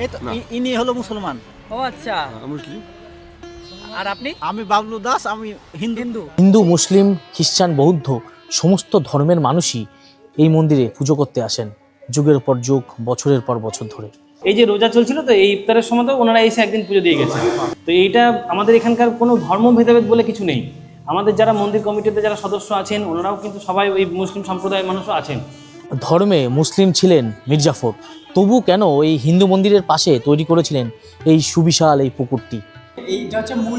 এই তো ইনি হলো মুসলমান। ও আচ্ছা, মুসলিম। আর আপনি? আমি বাবলু দাস, আমি হিন্দু। হিন্দু, মুসলিম, খ্রিস্টান, বৌদ্ধ সমস্ত ধর্মের মানুষই এই মন্দিরে পুজো করতে আসেন যুগের পর যুগ, বছরের পর বছর ধরে। এই যে রোজা চলছিল, তো এই ইফতারের সময় তো ওনারা এসে একদিন পুজো দিয়ে গেছে। তো এইটা আমাদের এখানকার কোনো ধর্ম ভেদাভেদ বলে কিছু নেই। আমাদের যারা মন্দির কমিটিতে যারা সদস্য আছেন, ওনারাও কিন্তু সবাই ওই মুসলিম সম্প্রদায়ের মানুষও আছেন। ধর্মে মুসলিম ছিলেন মির্জাফর, তবু কেন এই হিন্দু মন্দিরের পাশে তৈরি করেছিলেন এই সুবিশাল এই পুকুরটি?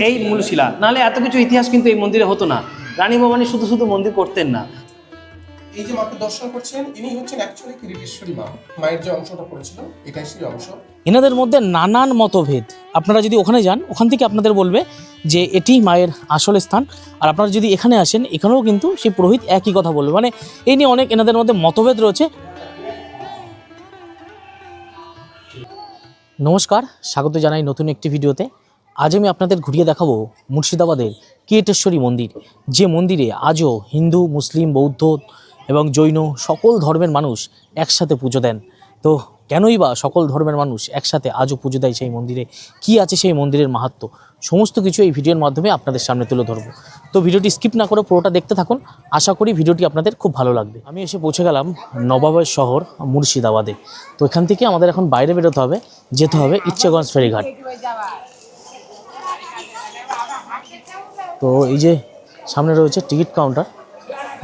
এই মূল শিলা, নাহলে এত কিছু ইতিহাস কিন্তু এই মন্দিরে হতো না। রানী ভবানী শুধু শুধু মন্দির করতেন না। এই যে মাকে দর্শন করছেন, ইনি হচ্ছেন অ্যাকচুয়ালি কিরিটেশ্বরী মা। মায়ের যে অংশটা পড়েছিল এটাই সেই অংশ। এনাদের মধ্যে নানান মতভেদ। আপনারা যদি ওখানে যান, ওখান থেকে আপনাদের বলবে যে এটি মায়ের আসল স্থান। আর আপনারা যদি এখানে আসেন, এখানেও কিন্তু সেই পুরোহিত একই কথা বলবে। মানে এই নিয়ে অনেক এনাদের মধ্যে মতভেদ রয়েছে। নমস্কার, স্বাগত জানাই নতুন একটি ভিডিওতে। আজ আমি আপনাদের ঘুরিয়ে দেখাবো মুর্শিদাবাদের কিরিটেশ্বরী মন্দির, যে মন্দিরে আজও হিন্দু, মুসলিম, বৌদ্ধ এবং জৈন সকল ধর্মের মানুষ একসাথে পুজো দেন। তো কেনই বা সকল ধর্মের মানুষ একসাথে আজও পুজো দেয় সেই মন্দিরে? কি আছে সেই মন্দিরের মাহাত্ম্য? সমস্ত কিছু এই ভিডিওর মাধ্যমে আপনাদের সামনে তুলে ধরবো। তো ভিডিওটি স্কিপ না করে পুরোটা দেখতে থাকুন। আশা করি ভিডিওটি আপনাদের খুব ভালো লাগবে। আমি এসে পৌঁছে গেলাম নবাবের শহর মুর্শিদাবাদে। তো এখান থেকে আমাদের এখন বাইরে বেরোতে হবে, যেতে হবে ইচ্ছেগঞ্জ ফেরিঘাট। তো এই যে সামনে রয়েছে টিকিট কাউন্টার,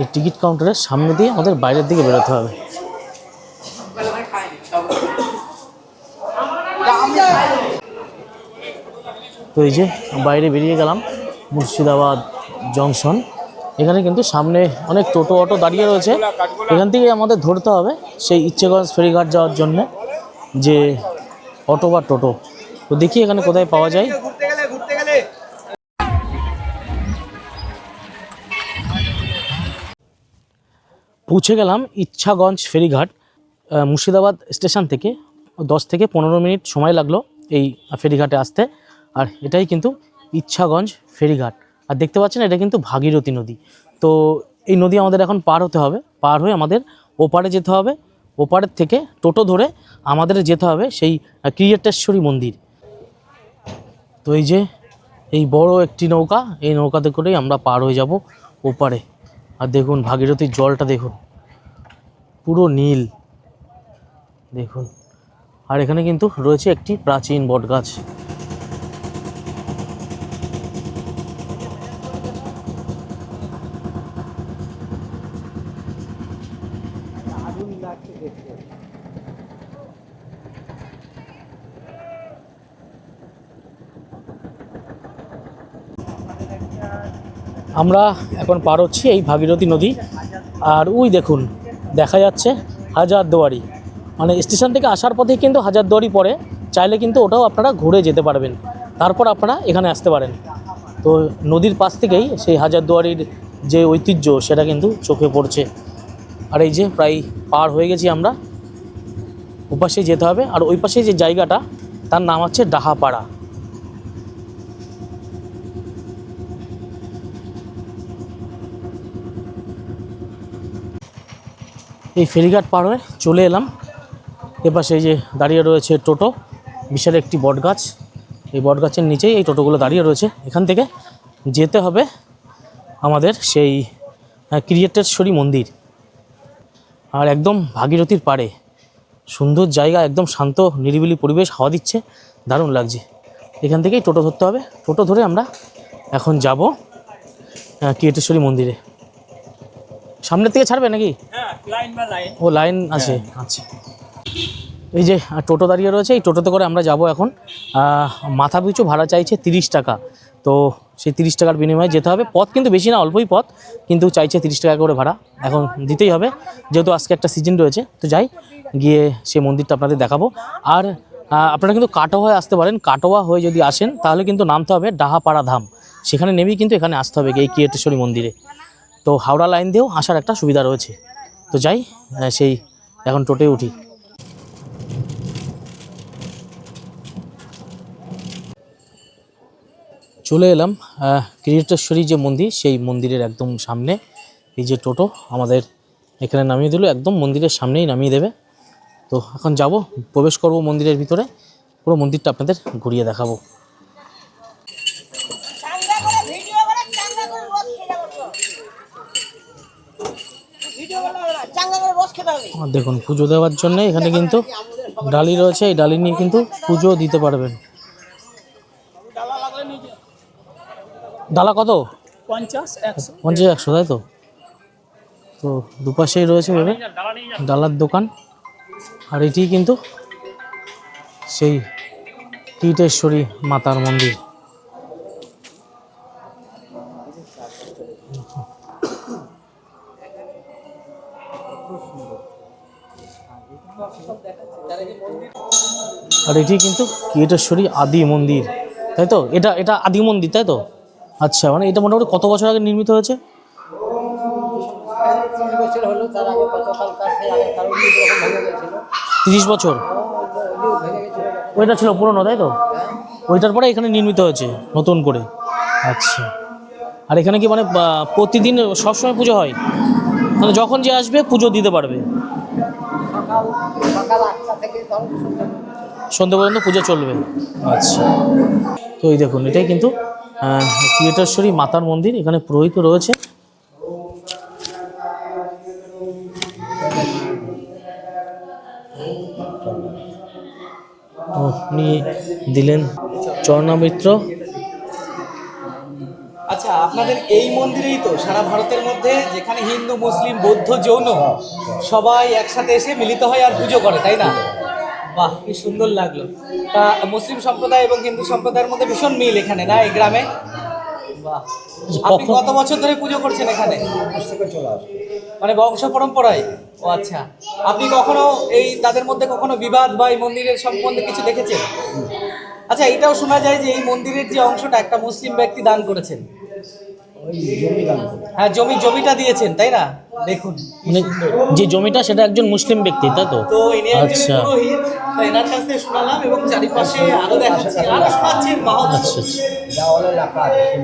এই টিকিট কাউন্টারের সামনে দিয়ে আমাদের বাইরের দিকে বেরোতে হবে। তো এই যে বাইরে বেরিয়ে গেলাম, মুর্শিদাবাদ জংশন। এখানে কিন্তু সামনে অনেক টোটো অটো দাঁড়িয়ে রয়েছে। এখান থেকে আমাদের ধরতে হবে সেই ইচ্ছেগঞ্জ ফেরিঘাট যাওয়ার জন্য যে অটো বা টোটো। তো দেখি এখানে কোথায় পাওয়া যায়। পৌঁছে গেলাম ইচ্ছাগঞ্জ ফেরিঘাট। মুর্শিদাবাদ স্টেশন থেকে 10 থেকে 15 মিনিট সময় লাগলো এই ফেরিঘাটে আসতে। আর এটাই কিন্তু ইচ্ছাগঞ্জ ফেরিঘাট। আর দেখতে পাচ্ছেন এটা কিন্তু ভাগীরথী নদী। তো এই নদী আমাদের এখন পার হতে হবে। পার হয়ে আমাদের ওপারে যেতে হবে। ওপারের থেকে টোটো ধরে আমাদের যেতে হবে সেই কিরিটেশ্বরী মন্দির। তো এই যে এই বড় একটি নৌকা, এই নৌকাতে করেই আমরা পার হয়ে যাব ওপারে। আর দেখুন ভাগীরথীর জলটা দেখুন, পুরো নীল দেখুন। আর এখানে কিন্তু রয়েছে একটি প্রাচীন বটগাছ। আমরা এখন পার হচ্ছি এই ভাগীরথী নদী। আর ওই দেখুন দেখা যাচ্ছে হাজারদুয়ারি, মানে স্টেশন থেকে আসার পথে কিন্তু হাজারদুয়ারি পড়ে। চাইলে কিন্তু ওটাও আপনারা ঘুরে যেতে পারবেন, তারপর আপনারা এখানে আসতে পারেন। তো নদীর পাশ থেকেই সেই হাজারদুয়ারির যে ঐতিহ্য সেটা কিন্তু চোখে পড়ছে। আর এই যে প্রায় পার হয়ে গেছি আমরা, ওপাশে যেতে হবে। আর ওই পাশে যে জায়গাটা, তার নাম হচ্ছে ডাহাপাড়া। এই ফেরিঘাট পার হয়ে চলে এলাম। এপাশে এই যে দাঁড়িয়ে রয়েছে টোটো, বিশাল একটি বটগাছ। এই বটগাছের নিচেই এই টোটোগুলো দাঁড়িয়ে রয়েছে। এখান থেকে যেতে হবে আমাদের সেই কিরিটেশ্বরী মন্দির। আর একদম ভাগীরথীর পাড়ে, সুন্দর জায়গা, একদম শান্ত নিরিবিলি পরিবেশ, হাওয়া দিচ্ছে, দারুণ লাগছে। এখান থেকেই টোটো ধরতে হবে। টোটো ধরে আমরা এখন যাব কিরিটেশ্বরী মন্দিরে। সামনের থেকে ছাড়বে নাকি? ও লাইন আছে, আচ্ছা। এই যে টোটো দাঁড়িয়ে রয়েছে, এই টোটোতে করে আমরা যাব এখন। মাথা পিছু ভাড়া চাইছে 30 টাকা। তো সেই 30 টাকার বিনিময়ে যেতে হবে। পথ কিন্তু বেশি না, অল্পই পথ, কিন্তু চাইছে 30 টাকা করে ভাড়া। এখন দিতেই হবে, যেহেতু আজকে একটা সিজন রয়েছে। তো যাই, গিয়ে সেই মন্দিরটা আপনাদের দেখাবো। আর আপনারা কিন্তু কাটোয়া হয়ে আসতে পারেন। কাটোয়া হয়ে যদি আসেন তাহলে কিন্তু নামতে হবে ডাহাপাড়া ধাম। সেখানে নেমেই কিন্তু এখানে আসতে হবে এই কিরিটেশ্বরী মন্দিরে। তো হাওড়া লাইন দিয়েও আসার একটা সুবিধা রয়েছে। তো যাই, সেই এখন টোটোে উঠি। চলে এলাম কিরিটেশ্বরী যে মন্দির, সেই মন্দিরের একদম সামনে। এই যে টোটো আমাদের এখানে নামিয়ে দিল, একদম মন্দিরের সামনেই নামিয়ে দেবে। তো এখন যাব, প্রবেশ করব মন্দিরের ভিতরে। পুরো মন্দিরটা আপনাদের ঘুরিয়ে দেখাবো। আর দেখুন পুজো দেওয়ার জন্য এখানে কিন্তু ডালি রয়েছে, এই ডালি নিয়ে কিন্তু পুজো দিতে পারবেন। ডালা কত? 50-100, তাই তো? তো দুপাশেই রয়েছে ভেবে ডালার দোকান। আর এটি কিন্তু সেই কিরিটেশ্বরী মাতার মন্দির। আর এটি কিন্তু কিরিটেশ্বরী আদি মন্দির, তাই তো? এটা আদি মন্দির, তাই তো? আচ্ছা, মানে এটা মোটামুটি কত বছর আগে নির্মিত হয়েছে? 30 বছর। ওইটা ছিল পুরনো, তাই তো? ওইটার পরে এখানে নির্মিত হয়েছে নতুন করে। আচ্ছা, আর এখানে কি মানে প্রতিদিন সবসময় পুজো হয়? মানে যখন যে আসবে পুজো দিতে পারবে? সন্ধ্যে পর্যন্ত পুজো চলবে। আচ্ছা, তো এই দেখুন এটাই কিন্তু কিরিটেশ্বরী মাতার মন্দির। এখানে পুরোহিত রয়েছে। আপনি দিলেন চরণামৃত। আচ্ছা, আপনাদের এই মন্দিরেই তো সারা ভারতের মধ্যে যেখানে হিন্দু, মুসলিম, বৌদ্ধ, জৈন সবাই একসাথে এসে মিলিত হয় আর পুজো করে, তাই না? বাহ, কি সুন্দর লাগলো। তা মুসলিম সম্প্রদায় এবং হিন্দু সম্প্রদায়ের মধ্যে ভীষণ মিল এখানে, না এই গ্রামে? বাহ, আপনি কত বছর ধরে পুজো করছেন এখানে? মানে বংশ পরম্পরায়? ও আচ্ছা, আপনি কখনো এই তাদের মধ্যে কখনো বিবাদ বা এই মন্দিরের সম্বন্ধে কিছু দেখেছেন? আচ্ছা, এটাও শোনা যায় যে এই মন্দিরের যে অংশটা একটা মুসলিম ব্যক্তি দান করেছেন। হ্যাঁ, জমিটা দিয়েছেন, তাই না? দেখুন মানে যে জমিটা সেটা একজন মুসলিম ব্যক্তি, তাই তো? তো ইনি একজন আচ্ছা পুরোহিত, তো এনার কাছ থেকে শোনালাম এবং চারিপাশে আরো দেখাচ্ছি, আরো শোনাচ্ছি। আচ্ছা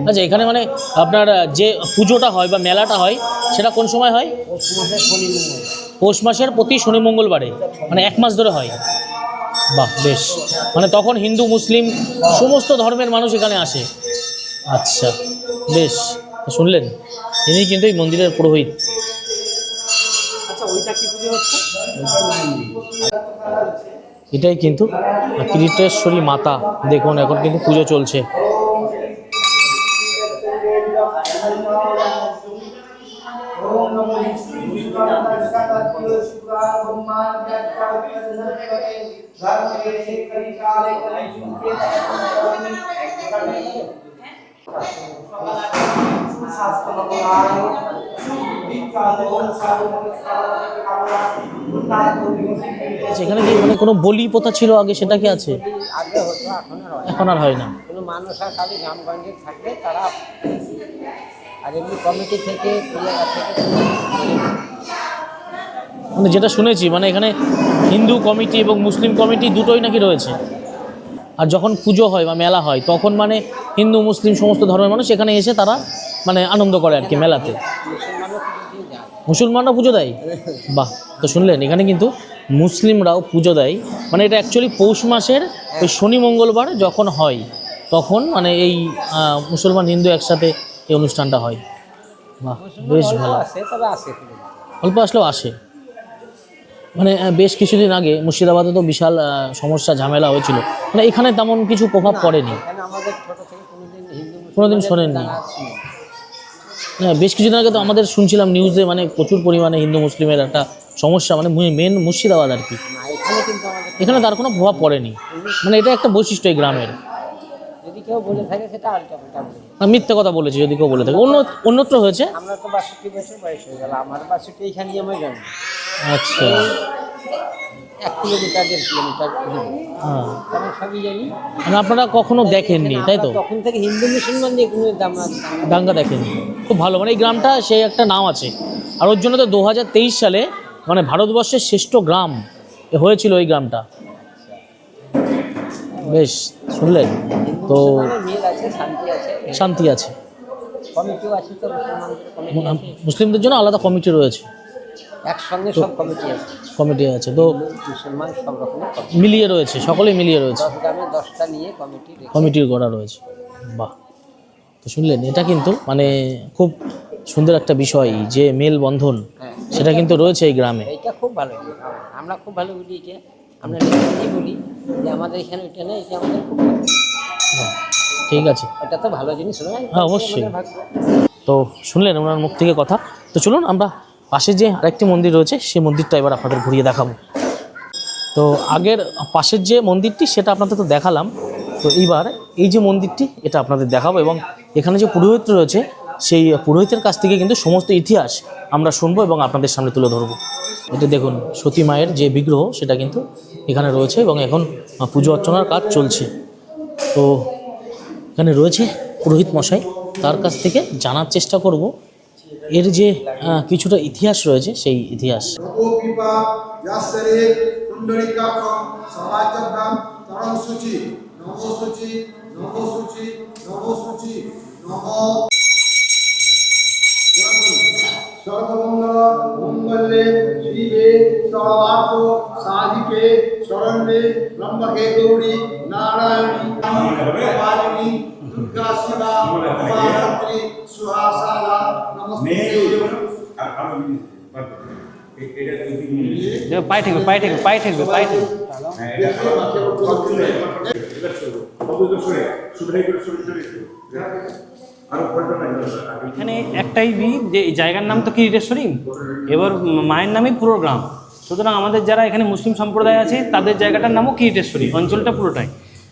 আচ্ছা, এখানে মানে আপনার যে পুজোটা হয় বা মেলাটা হয় সেটা কোন সময় হয়? পৌষ মাসের প্রতি শনি মঙ্গলবারে, মানে 1 মাস ধরে হয়। বাহ, বেশ। মানে তখন হিন্দু, মুসলিম সমস্ত ধর্মের মানুষ এখানে আসে। আচ্ছা, বেশ। শুনলেন, ইনি কিন্তু এই মন্দিরের পুরোহিত। আচ্ছা, ওইটা কি পুজো হচ্ছে? এটাই কিন্তু কিরিটেশ্বরী মাতা। দেখুন এখন কিন্তু পুজো চলছে। সেখানে কি মানে কোনো বলি প্রথা ছিল আগে, সেটা কি আছে? আগে হতো, এখন আর হয় না। কোনো মানুষ আর খালি গ্রামগঞ্জে থাকলে তারা, আর এমনি কমিটি থেকে মানে যেটা শুনেছি মানে এখানে হিন্দু কমিটি এবং মুসলিম কমিটি দুটোই নাকি রয়েছে। আর যখন পুজো হয় বা মেলা হয় তখন মানে হিন্দু, মুসলিম সমস্ত ধর্মের মানুষ এখানে এসে তারা মানে আনন্দ করে আর কি মেলাতে। মুসলমানরা পুজো দেয়? বাহ, তো শুনলেন এখানে কিন্তু মুসলিমরাও পুজো দেয়। মানে এটা অ্যাকচুয়ালি পৌষ মাসের ওই শনি মঙ্গলবার যখন হয় তখন মানে এই মুসলমান হিন্দু একসাথে এই অনুষ্ঠানটা হয়। বাহ, বেশ ভালো। অল্প আসলেও আসে। মানে বেশ কিছুদিন আগে মুর্শিদাবাদে তো বিশাল সমস্যা ঝামেলা হয়েছিল, মানে এখানে তেমন কিছু প্রভাব পড়েনি। কোনোদিন শোনেননি? হ্যাঁ, বেশ কিছুদিন আগে তো আমাদের শুনছিলাম নিউজে মানে প্রচুর পরিমাণে হিন্দু মুসলিমের একটা সমস্যা, মানে মেন মুর্শিদাবাদ আর কি। এখানে তার কোনো প্রভাব পড়েনি। মানে এটা একটা বৈশিষ্ট্য এই গ্রামের। যদি কেউ বলে থাকে সেটা আলটা মিথ্যে কথা বলেছে যদি কেউ বলে থাকে। অন্যত্র হয়েছে। আমরা তো 62 বছর বয়স হয়ে গেল, আমার 62 এইখানে আমার জন্ম। আচ্ছা, 1 কিলোমিটার 1.5 কিলোমিটার। হ্যাঁ, আমি সবই জানি। মানে আপনারা কখনো দেখেননি, তাই তো? তখন থেকে হিন্দু মুসলমান দিয়ে কোনো দাঙ্গা দেখেননি। খুব ভালো, মানে এই গ্রামটা সেই একটা নাম আছে। আর ওর জন্য তো 2023 সালে মানে ভারতবর্ষের শ্রেষ্ঠ গ্রাম হয়েছিল এই গ্রামটা। বেশ, শুনলেন তো? মিল আছে, শান্তি আছে, শান্তি আছে। কমিটিও আছে তো, মুসলিমদের জন্য আলাদা কমিটি রয়েছে। একসঙ্গে সব কমিটি আছে, কমিটি আছে তো মুসলমান সব রকমের কমিটি, মিলিয়ে রয়েছে, সকলেই মিলিয়ে রয়েছে, 10 গ্রামে 10টা নিয়ে কমিটি কমিটির গড়া রয়েছে। বাহ, তো শুনলেন, এটা কিন্তু মানে খুব সুন্দর একটা বিষয় যে মেলবন্ধন হ্যাঁ, সেটা কিন্তু রয়েছে এই গ্রামে। এইটা খুব ভালো জিনিস। আমরা খুব ভালো বলি এটা, আমরা নিজেই বলি যে আমাদের এখানে ওইটা নেই, এটা আমাদের খুব ভালো। বাহ, ঠিক আছে, এটা তো ভালো জিনিস নয়? হ্যাঁ, অবশ্যই। আমাদের ভাগ্য। তো শুনলেন ওনার মুখ থেকে কথা। তো চলুন আমরা পাশে যে আরেকটি মন্দির রয়েছে সেই মন্দিরটা এবার আপনাদের ঘুরিয়ে দেখাবো। তো আগের পাশের যে মন্দিরটি সেটা আপনাদের তো দেখালাম, তো এইবার এই যে মন্দিরটি এটা আপনাদের দেখাবো, এবং এখানে যে পুরোহিত রয়েছে সেই পুরোহিতের কাছ থেকে কিন্তু সমস্ত ইতিহাস আমরা শুনবো এবং আপনাদের সামনে তুলে ধরবো। এটা দেখুন সতী মায়ের যে বিগ্রহ সেটা কিন্তু এখানে রয়েছে এবং এখন পুজো অর্চনার কাজ চলছে। তো এখানে রয়েছে পুরোহিত মশাই, তার কাছ থেকে জানার চেষ্টা করব এর যে কিছুটা ইতিহাস রয়েছে সেই ইতিহাস। নবপিপা যাসরে কুণ্ডলিকাকং সমাজব্রাম তরংসুচি নমসুচি নমসুচি নমসুচি নম সর্বমঙ্গল মঙ্গলে শিবে সর্বার্থ সাধিকে শরণ্যে ব্রহ্মকে গৌরী নারায়ণী ভবানী দুর্গা শিবা মহারাত্রি সুহাসালা নমস্তে। পায়ে ঠেকবে, পায়ে ঠেকবে, পায়ে ঠেকবে, পায়ে ঠেকবে। এখানে একটাই যে এই জায়গার নাম তো কিরিটেশ্বরী, এবার মায়ের নামই পুরো গ্রাম। সুতরাং আমাদের যারা এখানে মুসলিম সম্প্রদায় আছে তাদের জায়গাটার নামও কিরিটেশ্বরী, অঞ্চলটা পুরোটাই।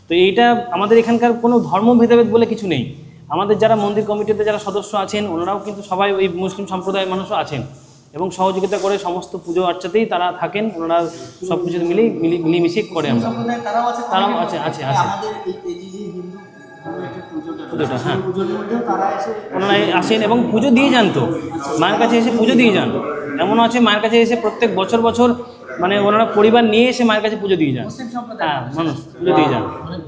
তো এইটা আমাদের এখানকার কোনো ধর্ম ভেদাভেদ বলে কিছু নেই। আমাদের যারা মন্দির কমিটিতে যারা সদস্য আছেন ওনারাও কিন্তু সবাই ওই মুসলিম সম্প্রদায়ের মানুষও আছেন এবং সহযোগিতা করে সমস্ত পুজো আর্চাতেই তারা থাকেন। ওনারা সব কিছু মিলিমিশিয়ে করে আমরা, তারাও আছে আছে আছে পুজোটা। হ্যাঁ, ওনারা আসেন এবং পুজো দিয়ে যান, তো মায়ের কাছে এসে পুজো দিয়ে যান। এমনও আছে মায়ের কাছে এসে প্রত্যেক বছর বছর মানে ওনারা পরিবার নিয়ে এসে মায়ের কাছে পুজো দিয়ে যান। হ্যাঁ, মানুষ পুজো দিয়ে যান।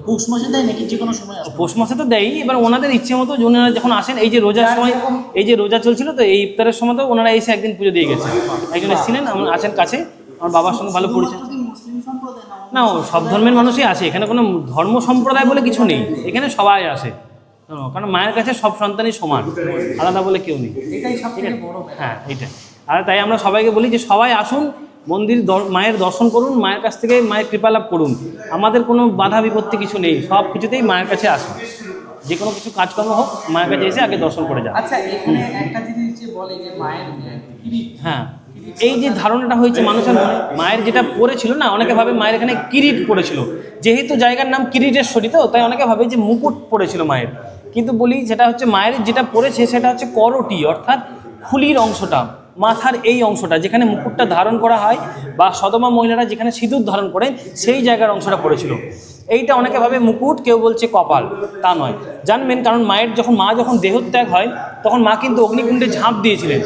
পৌষ মাসে দেয় নাকি যে কোনো সময়? পৌষ মাসে তো দেয়ই, এবার ওনাদের ইচ্ছে মতো ওনারা যখন আসেন, এই যে রোজার সময়, এই যে রোজা চলছিল তো এই ইফতারের সময় তো ওনারা এসে একদিন পুজো দিয়ে গেছেন। একজন এসেছিলেন, আছেন কাছে, আমার বাবার সঙ্গে ভালো পরিচয়। না, সব ধর্মের মানুষই আসে এখানে, কোনো ধর্ম সম্প্রদায় বলে কিছু নেই, এখানে সবাই আসে। কারণ মায়ের কাছে সব সন্তানই সমান, আলাদা বলে কেউ নেই। হ্যাঁ, এইটাই। আর তাই আমরা সবাইকে বলি যে সবাই আসুন, মন্দির মায়ের দর্শন করুন, মায়ের কাছ থেকে মায়ের কৃপা লাভ করুন। আমাদের কোনো বাধা বিপত্তি কিছু নেই, সব কিছুতেই মায়ের কাছে আসুন। যে কোনো কিছু কাজকর্ম হোক মায়ের কাছে এসে আগে দর্শন করে যান। আচ্ছা, এখানে একটা জিনিস যে বলে যে মায়ের কিরিট, হ্যাঁ, এই যে ধারণাটা হয়েছে মানুষের মনে, মায়ের যেটা পড়েছিল না, অনেকে ভাবে মায়ের এখানে কিরিট পড়েছিল, যেহেতু জায়গার নাম কিরিটেশ্বরী তো তাই অনেকে ভাবে যে মুকুট পড়েছিল মায়ের। কিন্তু বলি যেটা হচ্ছে মায়ের যেটা পড়েছে সেটা হচ্ছে করটি, অর্থাৎ খুলির অংশটা, মাথার এই অংশটা যেখানে মুকুটটা ধারণ করা হয় বা সদমা মহিলারা যেখানে সিঁদুর ধারণ করেন সেই জায়গার অংশটা পড়েছিল। এইটা অনেকে ভাবে মুকুট, কেউ বলছে কপাল, তা নয়। জানবেন, কারণ মায়ের মা যখন দেহত্যাগ হয় তখন মা কিন্তু অগ্নিকুণ্ডে ঝাঁপ দিয়েছিলেন,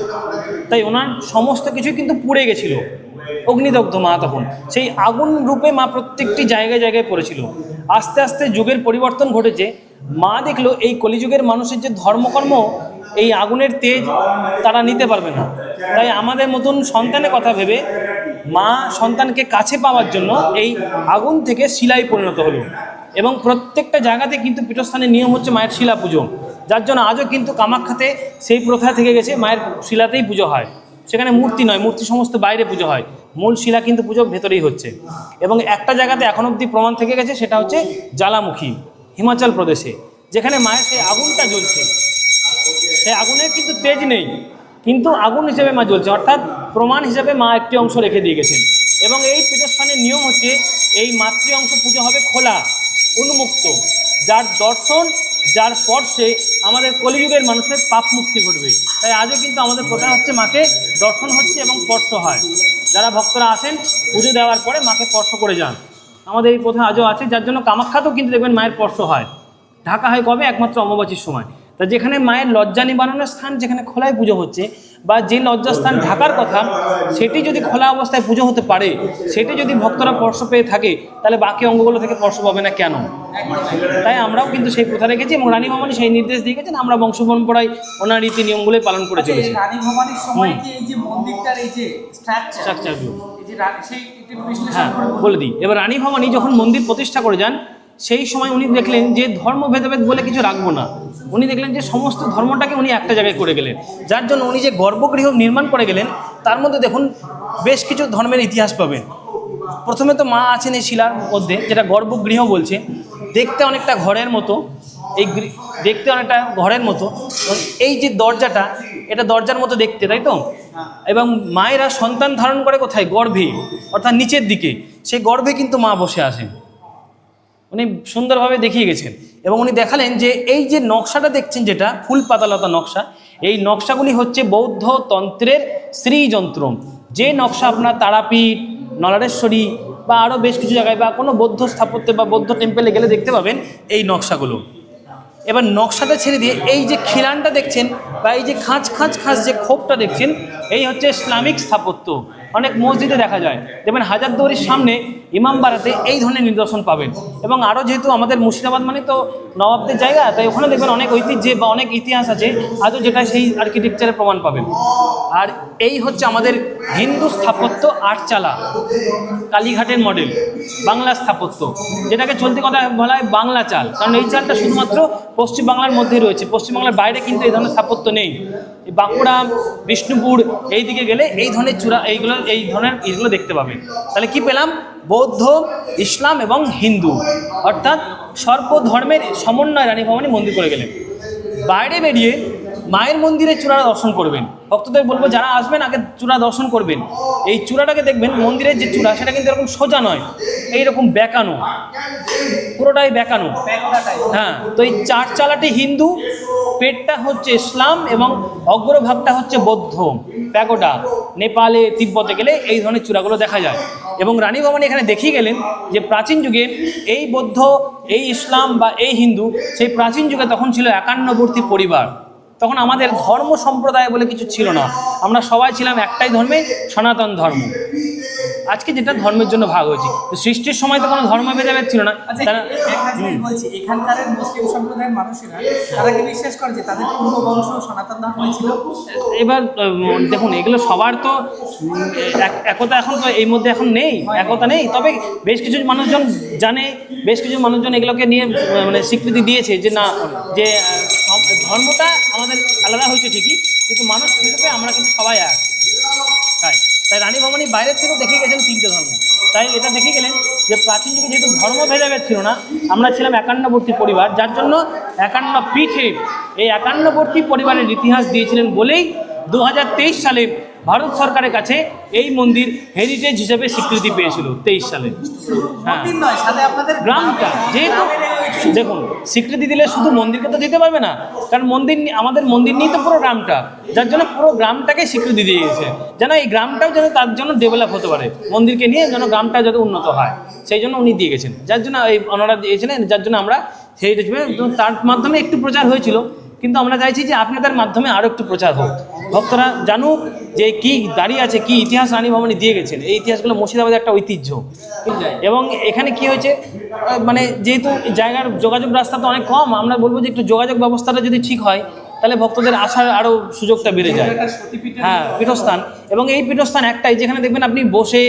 তাই ওনার সমস্ত কিছুই কিন্তু পুড়ে গেছিল, অগ্নিদগ্ধ মা তখন। সেই আগুন রূপে মা প্রত্যেকটি জায়গায় জায়গায় পড়েছিল। আস্তে আস্তে যুগের পরিবর্তন ঘটেছে, মা দেখলো এই কলিযুগের মানুষের যে ধর্মকর্ম, এই আগুনের তেজ তারা নিতে পারবে না, তাই আমাদের মতন সন্তানের কথা ভেবে মা সন্তানকে কাছে পাওয়ার জন্য এই আগুন থেকে শিলায় পরিণত হলো। এবং প্রত্যেকটা জায়গাতে কিন্তু পীঠস্থানের নিয়ম হচ্ছে মায়ের শিলা পুজো, যার জন্য আজও কিন্তু কামাখ্যাতে সেই প্রথা থেকে গেছে, মায়ের শিলাতেই পুজো হয়। সেখানে মূর্তি নয়, মূর্তি সমস্ত বাইরে পুজো হয়, মূল শিলা কিন্তু পুজো ভেতরেই হচ্ছে। এবং একটা জায়গাতে এখন অবধি প্রমাণ থেকে গেছে, সেটা হচ্ছে জ্বালামুখী, হিমাচল প্রদেশে, যেখানে মায়ের সেই আগুনটা জ্বলছে। সেই আগুনের কিন্তু তেজ নেই, কিন্তু আগুন হিসেবে মা জ্বলছে, অর্থাৎ প্রমাণ হিসেবে মা একটি অংশ রেখে দিয়ে গেছেন। এবং এই পীঠস্থানের নিয়ম হচ্ছে এই মাতৃ অংশ পুজো হবে খোলা, উন্মুক্ত, যার দর্শন, যার স্পর্শে আমাদের কলিযুগের মানুষের পাপ মুক্তি ঘটবে। তাই আজও কিন্তু আমাদের প্রথা হচ্ছে মাকে দর্শন হচ্ছে এবং স্পর্শ হয়। যারা ভক্তরা আসেন পুজো দেওয়ার পরে মাকে স্পর্শ করে যান, আমাদের এই প্রথা আজও আছে, যার জন্য কামাখ্যাতেও কিন্তু দেখবেন মায়ের স্পর্শ হয়। ঢাকা হয় কবে? একমাত্র অমাবাসীর সময়। তা যেখানে মায়ের লজ্জা নিবারণের স্থান, যেখানে খোলায় পুজো হচ্ছে বা যে লজ্জাস্থান ঢাকার কথা, সেটি যদি খোলা অবস্থায় পুজো হতে পারে, সেটি যদি ভক্তরা স্পর্শ পেয়ে থাকে, তাহলে বাকি অঙ্গগুলো থেকে স্পর্শ পাবে না কেন? তাই আমরাও কিন্তু সেই প্রথা রেখেছি এবং রানী ভবানী সেই নির্দেশ দিয়ে গেছেন, আমরা বংশ পরম্পরায় ওনার রীতি নিয়মগুলোই পালন করে চলেছি। রানী ভবানীর সময় কি এই যে মন্দিরটার এই যে স্ট্রাকচারগুলো এই যে সেই একটু বিশ্লেষণ হ্যাঁ করে বলুন। বলে দিই। এবার রানী ভবানী যখন মন্দির প্রতিষ্ঠা করে যান, সেই সময় উনি দেখলেন যে ধর্ম ভেদাভেদ বলে কিছু রাখবো না। উনি দেখলেন যে সমস্ত ধর্মটাকে উনি একটা জায়গায় করে গেলেন, যার জন্য উনি যে গর্ভগৃহ নির্মাণ করে গেলেন, তার মধ্যে দেখুন বেশ কিছু ধর্মের ইতিহাস পাবেন। প্রথমে তো মা আছেন এই শিলার মধ্যে, যেটা গর্ভগৃহ বলছে, দেখতে অনেকটা ঘরের মতো, দেখতে অনেকটা ঘরের মতো। এই যে দরজাটা, এটা দরজার মতো দেখতে, তাই তো? এবং মায়েরা সন্তান ধারণ করে কোথায়? গর্ভে, অর্থাৎ নিচের দিকে। সেই গর্ভে কিন্তু মা বসে আছেন। উনি সুন্দরভাবে দেখিয়ে গেছেন এবং উনি দেখালেন যে এই যে নকশাটা দেখছেন, যেটা ফুল পাতালতা নকশা, এই নকশাগুলি হচ্ছে বৌদ্ধ তন্ত্রের শ্রীযন্ত্র। যে নকশা আপনার তারাপীঠ, নলারেশ্বরী বা আরও বেশ কিছু জায়গায় বা কোনো বৌদ্ধ স্থাপত্যে বা বৌদ্ধ টেম্পেলে গেলে দেখতে পাবেন এই নকশাগুলো। এবার নকশাটা ছেড়ে দিয়ে এই যে খিলানটা দেখছেন বা এই যে খাঁচ খাঁচ খাঁচ যে খোপটা দেখছেন, এই হচ্ছে ইসলামিক স্থাপত্য। অনেক মসজিদে দেখা যায়, দেখবেন হাজারদুয়ারির সামনে ইমামবাড়াতে এই ধরনের নিদর্শন পাবেন। এবং আরও যেহেতু আমাদের মুর্শিদাবাদ মানে তো নবাবদের জায়গা, তাই ওখানে দেখবেন অনেক ঐতিহ্যে বা অনেক ইতিহাস আছে আজও, যেটা সেই আর্কিটেকচারের প্রমাণ পাবেন। আর এই হচ্ছে আমাদের হিন্দু স্থাপত্য আটচালা, কালীঘাটের মডেল, বাংলা স্থাপত্য, যেটাকে চলতি কথা বলা হয় বাংলা চাল। কারণ এই চালটা শুধুমাত্র পশ্চিমবাংলার মধ্যেই রয়েছে, পশ্চিমবাংলার বাইরে কিন্তু এই ধরনের স্থাপত্য নেই। বাঁকুড়া, বিষ্ণুপুর এই দিকে গেলে এই ধরনের চূড়া, এই ধরনের এইগুলো দেখতে পাবে। তাহলে কি পেলাম? বৌদ্ধ, ইসলাম এবং হিন্দু, অর্থাৎ সর্বধর্মের সমন্বয় রানী ভবানী মন্দির করে গেলেন। বাইরে বেরিয়ে মায়ের মন্দিরে চূড়া দর্শন করবেন। ভক্তদের বলবো যারা আসবেন আগে চূড়া দর্শন করবেন। এই চূড়াটাকে দেখবেন, মন্দিরের যে চূড়া সেটা কিন্তু এরকম সোজা নয়, এইরকম বেঁকানো, পুরোটাই বেঁকানো। হ্যাঁ, তো এই চার চালাটি হিন্দু, পেটটা হচ্ছে ইসলাম এবং অগ্রভাগটা হচ্ছে বৌদ্ধ প্যাগোডা। নেপালে, তিব্বতে গেলে এই ধরনের চূড়াগুলো দেখা যায়। এবং রানী ভবানী এখানে দেখিয়ে গেলেন যে প্রাচীন যুগে এই বৌদ্ধ, এই ইসলাম বা এই হিন্দু, সেই প্রাচীন যুগে তখন ছিল একান্নবর্তী পরিবার। তখন আমাদের ধর্ম সম্প্রদায় বলে কিছু ছিল না, আমরা সবাই ছিলাম একটাই ধর্মে, সনাতন ধর্ম। আজকে যেটা ধর্মের জন্য ভাগ হয়েছে, তো সৃষ্টির সময় তো কোনো ধর্ম ভেদাভেদ ছিল না। তারা বলছি, এখানকার মুসলিম সম্প্রদায়ের মানুষেরা তারা কি বিশ্বাস করে যে তাদের পূর্ব বংশ সনাতন ধর্ম ছিল? এবার দেখুন, এগুলো সবার তো একতা এখন তো এই মধ্যে এখন নেই, একতা নেই। তবে বেশ কিছু মানুষজন জানে, বেশ কিছু মানুষজন এগুলোকে নিয়ে মানে স্বীকৃতি দিয়েছে যে না, যে ধর্মটা আমাদের আলাদা হয়েছে ঠিকই, কিন্তু মানুষ হিসেবে আমরা কিন্তু সবাই এক। তাই রানী ভবানী বাইরের থেকেও দেখে গেছেন তিনটে ধর্ম। তাই এটা দেখে গেলেন যে প্রাচীন যুগে যেহেতু ধর্ম ভেদাভেদ ছিল না, আমরা ছিলাম একান্নবর্তী পরিবার, যার জন্য 51 পীঠে এই একান্নবর্তী পরিবারের ইতিহাস দিয়েছিলেন বলেই 2023 সালে ভারত সরকারের কাছে এই মন্দির হেরিটেজ হিসেবে স্বীকৃতি পেয়েছিল 23 সালে। হ্যাঁ, সাথে আপনাদের গ্রামটা যেহেতু দেখুন, স্বীকৃতি দিলে শুধু মন্দিরকে তো দিতে পারবে না, কারণ মন্দির, আমাদের মন্দির নিয়ে তো পুরো গ্রামটা, যার জন্য পুরো গ্রামটাকে স্বীকৃতি দিয়ে গেছে, যেন এই গ্রামটাও যেন তার জন্য ডেভেলপ হতে পারে, মন্দিরকে নিয়ে যেন গ্রামটা যত উন্নত হয়, সেই জন্য উনি দিয়ে গেছেন, যার জন্য এই ওনারা দিয়েছিলেন, যার জন্য আমরা সেই তার মাধ্যমে একটু প্রচার হয়েছিল। কিন্তু আমরা চাইছি যে আপনাদের মাধ্যমে আরও একটু প্রচার হোক, ভক্তরা জানুক যে কি দাঁড়িয়ে আছে, কি ইতিহাস রানী ভবানী দিয়ে গেছেন। এই ইতিহাসগুলো মুর্শিদাবাদের একটা ঐতিহ্য। এবং এখানে কি হয়েছে, মানে যেহেতু জায়গার যোগাযোগ রাস্তা তো অনেক কম, আমরা বলবো যে একটু যোগাযোগ ব্যবস্থাটা যদি ঠিক হয় তাহলে ভক্তদের আসার আরও সুযোগটা বেড়ে যায়। হ্যাঁ, পীঠস্থান, এবং এই পীঠস্থান একটাই যেখানে দেখবেন আপনি বসে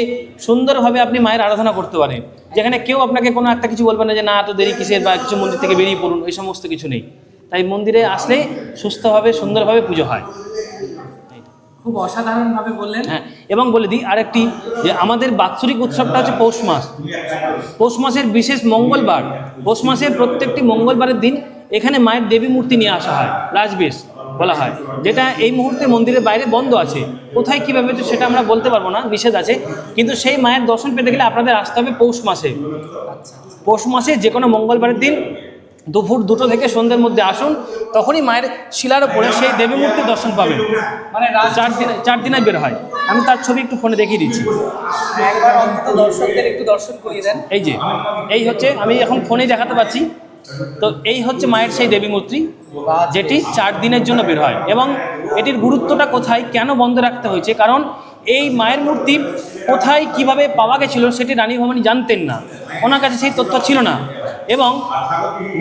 সুন্দরভাবে আপনি মায়ের আরাধনা করতে পারেন, যেখানে কেউ আপনাকে কোনো একটা কিছু বলবে না যে না এত দেরি কিসের বা কিছু মন্দির থেকে বেরিয়ে পড়ুন, এই সমস্ত কিছু নেই। তাই মন্দিরে আসলে সুস্থভাবে সুন্দরভাবে পুজো হয়। খুব অসাধারণভাবে বললেন। হ্যাঁ, এবং বলে দিই আরেকটি, যে আমাদের বাৎসরিক উৎসবটা হচ্ছে পৌষ মাস। পৌষ মাসের বিশেষ মঙ্গলবার, পৌষ মাসের প্রত্যেকটি মঙ্গলবারের দিন এখানে মায়ের দেবী মূর্তি নিয়ে আসা হয়, রাজবেশ বলা হয়, যেটা এই মুহূর্তে মন্দিরের বাইরে বন্ধ আছে। কোথায় কীভাবে তো সেটা আমরা বলতে পারবো না, নিষেধ আছে। কিন্তু সেই মায়ের দর্শন পেতে গেলে আপনাদের আসতে হবে পৌষ মাসে। পৌষ মাসে যে কোনো মঙ্গলবারের দিন দুপুর 2টো থেকে সন্ধ্যের মধ্যে আসুন, তখনই মায়ের শিলার ওপরে সেই দেবী মূর্তির দর্শন পাবেন। মানে 4 দিনে বের হয়। আমি তার ছবি একটু ফোনে দেখিয়ে দিচ্ছি, একবার অন্তত দর্শকদের একটু দর্শন করিয়ে দেন। এই যে এই হচ্ছে, আমি এখন ফোনে দেখাতে পাচ্ছি। তো এই হচ্ছে মায়ের সেই দেবী মূর্তি। যেটি 4 দিনের জন্য বের হয়। এবং এটির গুরুত্বটা কোথায়, কেন বন্ধ রাখতে হয়েছে, কারণ এই মায়ের মূর্তি কোথায় কিভাবে পাওয়া গেছিল সেটি রানী ভবানী জানতেন না, ওনার কাছে সেই তথ্য ছিল না। এবং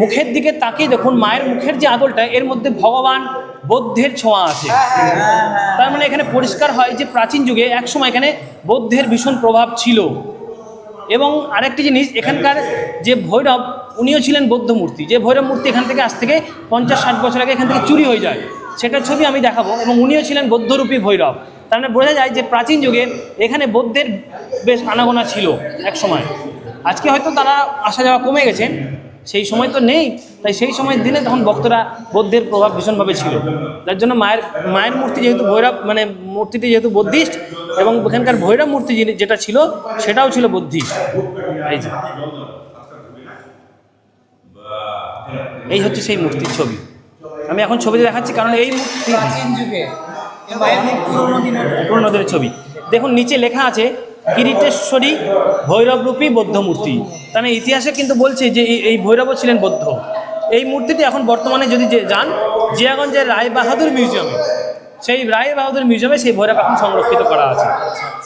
মুখের দিকে তাকিয়ে দেখুন, মায়ের মুখের যে আদলটা, এর মধ্যে ভগবান বৌদ্ধের ছোঁয়া আছে। তার মানে এখানে পরিষ্কার হয় যে প্রাচীন যুগে একসময় এখানে বৌদ্ধের ভীষণ প্রভাব ছিল। এবং আরেকটি জিনিস, এখানকার যে ভৈরব, উনিও ছিলেন বৌদ্ধ মূর্তি। যে ভৈরব মূর্তি এখান থেকে আজ থেকে 50-60 বছর আগে এখান থেকে চুরি হয়ে যায়, সেটার ছবি আমি দেখাবো। এবং উনিও ছিলেন বৌদ্ধরূপী ভৈরব। তার মানে বোঝা যায় যে প্রাচীন যুগে এখানে বৌদ্ধের বেশ আনাগোনা ছিল এক সময়। আজকে হয়তো তারা আসা যাওয়া কমে গেছে, সেই সময় তো নেই। তাই সেই সময়ের দিনে তখন ভক্তরা বৌদ্ধের প্রভাব ভীষণভাবে ছিল। যার জন্য মায়ের মূর্তি যেহেতু ভৈরব, মানে মূর্তিটি যেহেতু বুদ্ধিস্ট, এবং এখানকার ভৈরব মূর্তি যেটা ছিল সেটাও ছিল বুদ্ধিস্ট। এই হচ্ছে সেই মূর্তির ছবি। আমি এখন ছবিতে দেখাচ্ছি, কারণ এই মূর্তি প্রাচীন যুগে মায়ের মূর্তি পুরনো দিনের ছবি। দেখুন নিচে লেখা আছে কিরিটেশ্বরী ভৈরবরূপী বৌদ্ধ মূর্তি। তার মানে ইতিহাসে কিন্তু বলছে যে এই ভৈরবও ছিলেন বৌদ্ধ। এই মূর্তিটি এখন বর্তমানে যদি যান জিয়াগঞ্জের রায় বাহাদুর মিউজিয়ামে, সেই রায় বাহাদুর মিউজিয়ামে সেই ভৈরব এখন সংরক্ষিত করা আছে।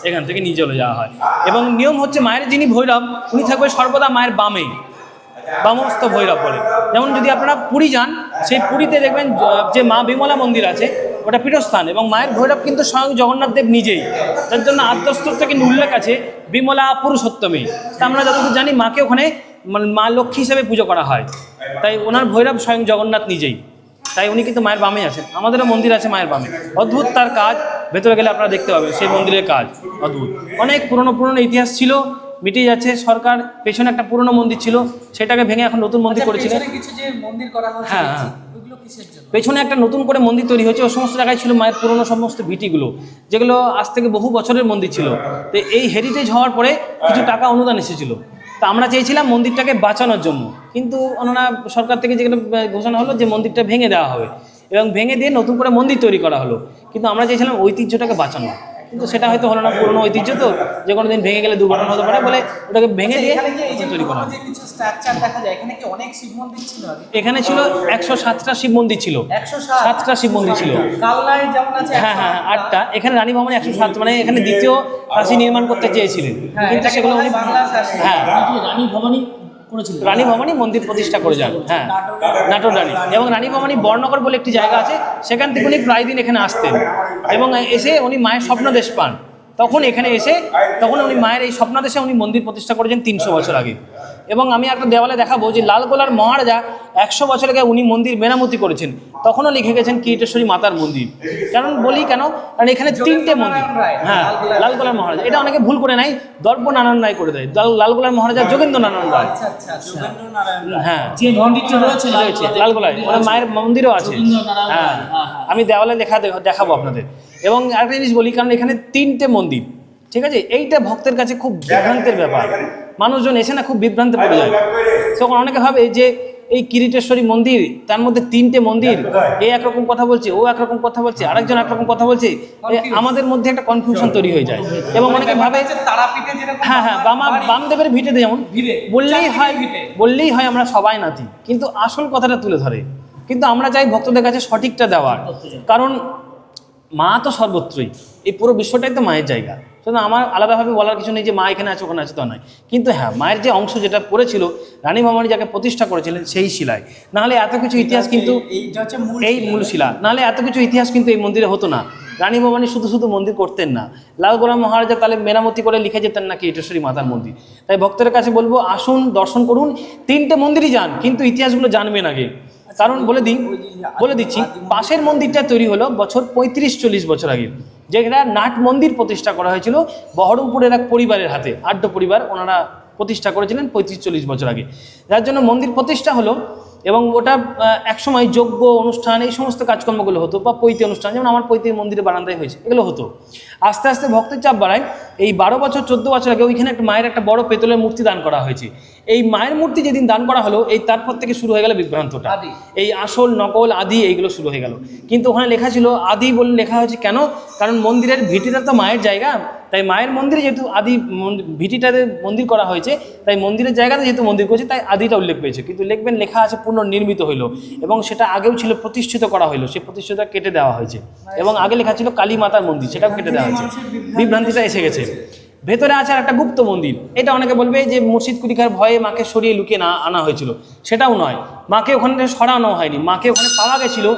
এখান থেকে নিয়ে চলে যাওয়া হয়। এবং নিয়ম হচ্ছে, মায়ের যিনি ভৈরব উনি থাকবে সর্বদা মায়ের বামে, বামস্থ ভৈরব বলে। যেমন যদি আপনারা পুরী যান, সেই পুরীতে দেখবেন যে মা বিমলা মন্দির আছে, ওটা পীঠস্থান, এবং মায়ের ভৈরব কিন্তু স্বয়ং জগন্নাথ দেব নিজেই। তার জন্য আদ্যস্তোত্রে কিন্তু উল্লেখ আছে বিমলা পুরুষোত্তমে। তা আমরা যতদূর জানি মাকে ওখানে মা লক্ষ্মী হিসেবে পুজো করা হয়। তাই ওনার ভৈরব স্বয়ং জগন্নাথ নিজেই, তাই উনি কিন্তু মায়ের বামে আছেন। আমাদেরও মন্দির আছে মায়ের বামে, অদ্ভুত তার কাজ। ভেতরে গেলে আপনারা দেখতে পাবেন সেই মন্দিরের কাজ অদ্ভুত। অনেক পুরনো ইতিহাস ছিল, মিটে যাচ্ছে। সরকার পেছনে একটা পুরনো মন্দির ছিল, সেটাকে ভেঙে এখন নতুন মন্দির করেছিলেন। কিছু যে মন্দির করা হচ্ছে, হ্যাঁ, ওগুলো কিসের জন্য? পেছনে একটা নতুন করে মন্দির তৈরি হয়েছে। ও সমস্ত জায়গায় ছিল মায়ের পুরনো সমস্ত ভিটিগুলো, যেগুলো আজ থেকে বহু বছরের মন্দির ছিল। তো এই হেরিটেজ হওয়ার পরে কিছু টাকা অনুদান এসেছিল। তা আমরা চেয়েছিলাম মন্দিরটাকে বাঁচানোর জন্য, কিন্তু ওনারা সরকার থেকে যেগুলো ঘোষণা হলো যে মন্দিরটা ভেঙে দেওয়া হবে, এবং ভেঙে দিয়ে নতুন করে মন্দির তৈরি করা হলো। কিন্তু আমরা চেয়েছিলাম ঐতিহ্যটাকে বাঁচানো, কিন্তু সেটা হয়তো হলো না। পুরনো ঐতিহ্য তো, যে কোনো দিন ভেঙে গেলে দুর্ঘটনা হতে পারে বলে ওটাকে ভেঙে দিয়ে তৈরি করা। যে কিছু স্ট্রাকচার দেখা যায়, এখানে কি অনেক শিব মন্দির ছিল আগে? এখানে ছিল 107টা শিব মন্দির ছিল, 7টা শিব মন্দির ছিল। কালনায় যেমন আছে হ্যাঁ, 8টা। এখানে রানী ভবনে 107, মানে এখানে দ্বিতীয় কাশী নির্মাণ করতে চেয়েছিলেন, কিন্তু সেগুলো উনি রানী ভবানী করেছিলেন। রানী ভবানী মন্দির প্রতিষ্ঠা করে যান। হ্যাঁ, নাটোর রানী। এবং রানী ভবানী বর্ণগর বলে একটি জায়গা আছে, সেখান থেকে উনি প্রায় দিন এখানে আসতেন, এবং এসে উনি মায়ের স্বপ্নাদেশ পান। তখন এখানে এসে উনি মায়ের এই স্বপ্নাদেশে উনি মন্দির প্রতিষ্ঠা করেছেন 300 বছর আগে। এবং আমি একটা দেওয়ালে দেখাবো যে লালগোলার মহারাজা 100 বছর আগে উনি মন্দির মেরামতি করেছেন, তখনও লিখে গেছেন কিরিটেশ্বরী মাতার মন্দির। কারণ কারণ এখানে 3টে মন্দির। হ্যাঁ, লালগোলার মহারাজা, এটা অনেকে ভুল করে নাই, দর্প নারায়ণ রায় করে দেয়। লালগোলার মহারাজা যোগেন্দ্র নারায়ণ রায়। হ্যাঁ, যে মন্দিরটা রয়েছে লালগোলায়, মায়ের মন্দিরও আছে। হ্যাঁ, আমি দেওয়ালে দেখাবো আপনাদের। এবং আরেকটা জিনিস বলি, কারণ এখানে 3টে মন্দির, ঠিক আছে? এইটা ভক্তের কাছে খুব বিভ্রান্তের ব্যাপার। মানুষজন এসে না খুব বিভ্রান্তে পড়ে যায়। তখন অনেকে ভাবে যে এই কিরিটেশ্বরী মন্দির, তার মধ্যে 3টে মন্দির, এ একরকম কথা বলছে, ও একরকম কথা বলছে, আরেকজন একরকম কথা বলছে। আমাদের মধ্যে একটা কনফিউশন তৈরি হয়ে যায়। এবং অনেকে ভাবে তারাপীঠে যেরকম, হ্যাঁ, বামদেবের ভিটেতে যেমন বললেই হয় আমরা সবাই নাতি, কিন্তু আসল কথাটা তুলে ধরে। কিন্তু আমরা চাই ভক্তদের কাছে সঠিকটা দেওয়ার, কারণ মা তো সর্বত্রই, এই পুরো বিশ্বটাই তো মায়ের জায়গা। সুতরাং আমার আলাদাভাবে বলার কিছু নেই যে মা এখানে আছে ওখানে আছে, তো নয়। কিন্তু হ্যাঁ, মায়ের যে অংশ যেটা পড়েছিল, রানী ভবানী যাকে প্রতিষ্ঠা করেছিলেন সেই শিলায়, নাহলে এত কিছু ইতিহাস কিন্তু এই মূল শিলা, নাহলে এত কিছু ইতিহাস কিন্তু এই মন্দিরে হতো না। রানী ভবানী শুধু মন্দির করতেন না, লালগোলা মহারাজা তাহলে মেরামতি করে লিখে যেতেন না কিরিটেশ্বরী মাতার মন্দির। তাই ভক্তের কাছে বলবো, আসুন দর্শন করুন, 3টে মন্দিরই যান, কিন্তু ইতিহাসগুলো জানবেন আগে। কারণ বলে দিচ্ছি, পাশের মন্দিরটা তৈরি হলো বছর 35-40 বছর আগে, যেটা নাট মন্দির প্রতিষ্ঠা করা হয়েছিল বহরমপুরের এক পরিবারের হাতে। আড্ড পরিবার, ওনারা প্রতিষ্ঠা করেছিলেন 35-40 বছর আগে, যার জন্য মন্দির প্রতিষ্ঠা হলো। এবং ওটা একসময় যজ্ঞ অনুষ্ঠান, এই সমস্ত কাজকর্মগুলো হতো, বা পৈতে অনুষ্ঠান, যেমন আমার পৈতে মন্দিরে বারান্দায় হয়েছে, এগুলো হতো। আস্তে আস্তে ভক্তের চাপ বাড়ায়। এই 12 বছর 14 বছর আগে ওইখানে একটা মায়ের একটা বড় পেতলের মূর্তি দান করা হয়েছে। এই মায়ের মূর্তি যেদিন দান করা হলো এই তারপর থেকে শুরু হয়ে গেল বিভ্রান্তটা, এই আসল নকল আদি এইগুলো শুরু হয়ে গেল। কিন্তু ওখানে লেখা ছিল আদি বলে লেখা হয়েছে কেন? কারণ মন্দিরের ভিটিটা তো মায়ের জায়গা, তাই মায়ের মন্দিরে যেহেতু আদি ভিটিটাতে মন্দির করা হয়েছে, তাই মন্দিরের জায়গাতে যেহেতু মন্দির করেছে তাই আদিটা উল্লেখ পেয়েছে। কিন্তু লিখবেন লেখা আছে পুনর্নির্মিত হইলো, এবং সেটা আগেও ছিল প্রতিষ্ঠিত করা হইলো, সেই প্রতিষ্ঠিতটা কেটে দেওয়া হয়েছে। এবং আগে লেখা ছিল কালী মাতার মন্দির, সেটাও কেটে দেওয়া হয়েছে, বিভ্রান্তিটা এসে গেছে। ভেতরে আছে আর একটা গুপ্ত মন্দির। এটা অনেকে বলবে যে মুর্শিদ কুলিখার ভয়ে মাকে সরিয়ে লুকিয়ে না আনা হয়েছিল, সেটাও নয়। মাকে ওখানে থেকে সরানো হয়নি, মাকে ওখানে পাওয়া গেছিলো,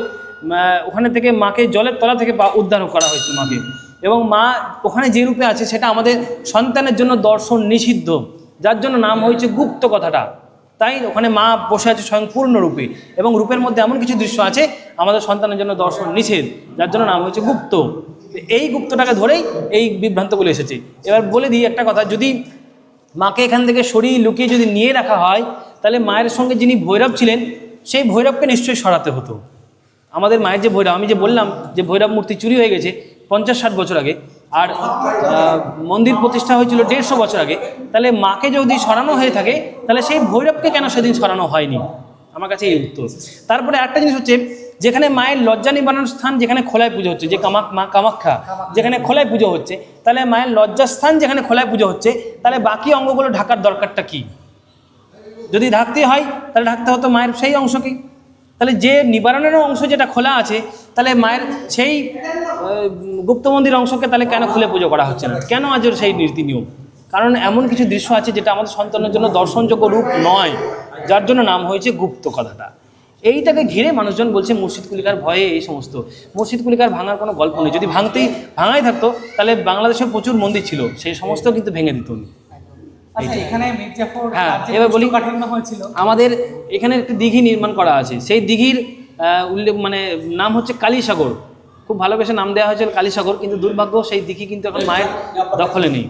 ওখানে থেকে মাকে জলের তলা থেকে উদ্ধার করা হয়েছিল মাকে। এবং মা ওখানে যে রূপে আছে সেটা আমাদের সন্তানের জন্য দর্শন নিষিদ্ধ, যার জন্য নাম হয়েছে গুপ্ত কথাটা। তাই ওখানে মা বসে আছে স্বয়ং পূর্ণ রূপে, এবং রূপের মধ্যে এমন কিছু দৃশ্য আছে আমাদের সন্তানের জন্য দর্শন নিষেধ, যার জন্য নাম হয়েছে গুপ্ত। এই গুপ্তটাকে ধরেই এই বিভ্রান্তগুলো এসেছে। এবার বলে দিই একটা কথা, যদি মাকে এখান থেকে সরিয়ে লুকিয়ে যদি নিয়ে রাখা হয়, তাহলে মায়ের সঙ্গে যিনি ভৈরব ছিলেন সেই ভৈরবকে নিশ্চয়ই সরাতে হতো। আমাদের মায়ের যে ভৈরব, আমি যে বললাম যে ভৈরব মূর্তি চুরি হয়ে গেছে 50-60 বছর আগে, আর মন্দির প্রতিষ্ঠা হয়েছিল 150 বছর আগে, তাহলে মাকে যদি সরানো হয়ে থাকে তাহলে সেই ভৈরবকে কেন সেদিন সরানো হয়নি? আমার কাছে এই উত্তর। তারপরে একটা জিনিস হচ্ছে, যেখানে মায়ের লজ্জা নিবারণ স্থান, যেখানে খোলায় পুজো হচ্ছে, যে মা কামাখ্যা যেখানে খোলায় পুজো হচ্ছে, তাহলে মায়ের লজ্জা স্থান যেখানে খোলায় পুজো হচ্ছে, তাহলে বাকি অঙ্গগুলো ঢাকার দরকারটা কি? যদি ঢাকতে হয় তাহলে ঢাকতে হতো মায়ের সেই অংশকেই। তাহলে যে নিবারণের অংশ যেটা খোলা আছে, তাহলে মায়ের সেই গুপ্ত মন্দির অংশকে তাহলে কেন খুলে পুজো করা হচ্ছে না? কেন আজও সেই নীতি নিয়ম? কারণ এমন কিছু দৃশ্য আছে যেটা আমাদের সন্তানের জন্য দর্শনযোগ্য রূপ নয়, যার জন্য নাম হয়েছে গুপ্ত কথাটা। এইটাকে ঘিরে মানুষজন বলছে মুর্শিদ কুলিকার ভয়ে এই সমস্ত। মুর্শিদ কুলিকার ভাঙার কোনো গল্প নেই। যদি ভাঙাই থাকতো তাহলে বাংলাদেশে প্রচুর মন্দির ছিল, সেই সমস্ত কিন্তু ভেঙে দিত। এখানে মির্জাপুর হ্যাঁ, এবার বলি, আমাদের এখানে একটি দিঘি নির্মাণ করা আছে, সেই দিঘির উল্লেখ নাম হচ্ছে কালীসাগর। খুব ভালোবেসে নাম দেওয়া হয়েছিল কালীসাগর, কিন্তু দুর্ভাগ্য সেই দিঘি কিন্তু এখন মায়ের দখলে নেই।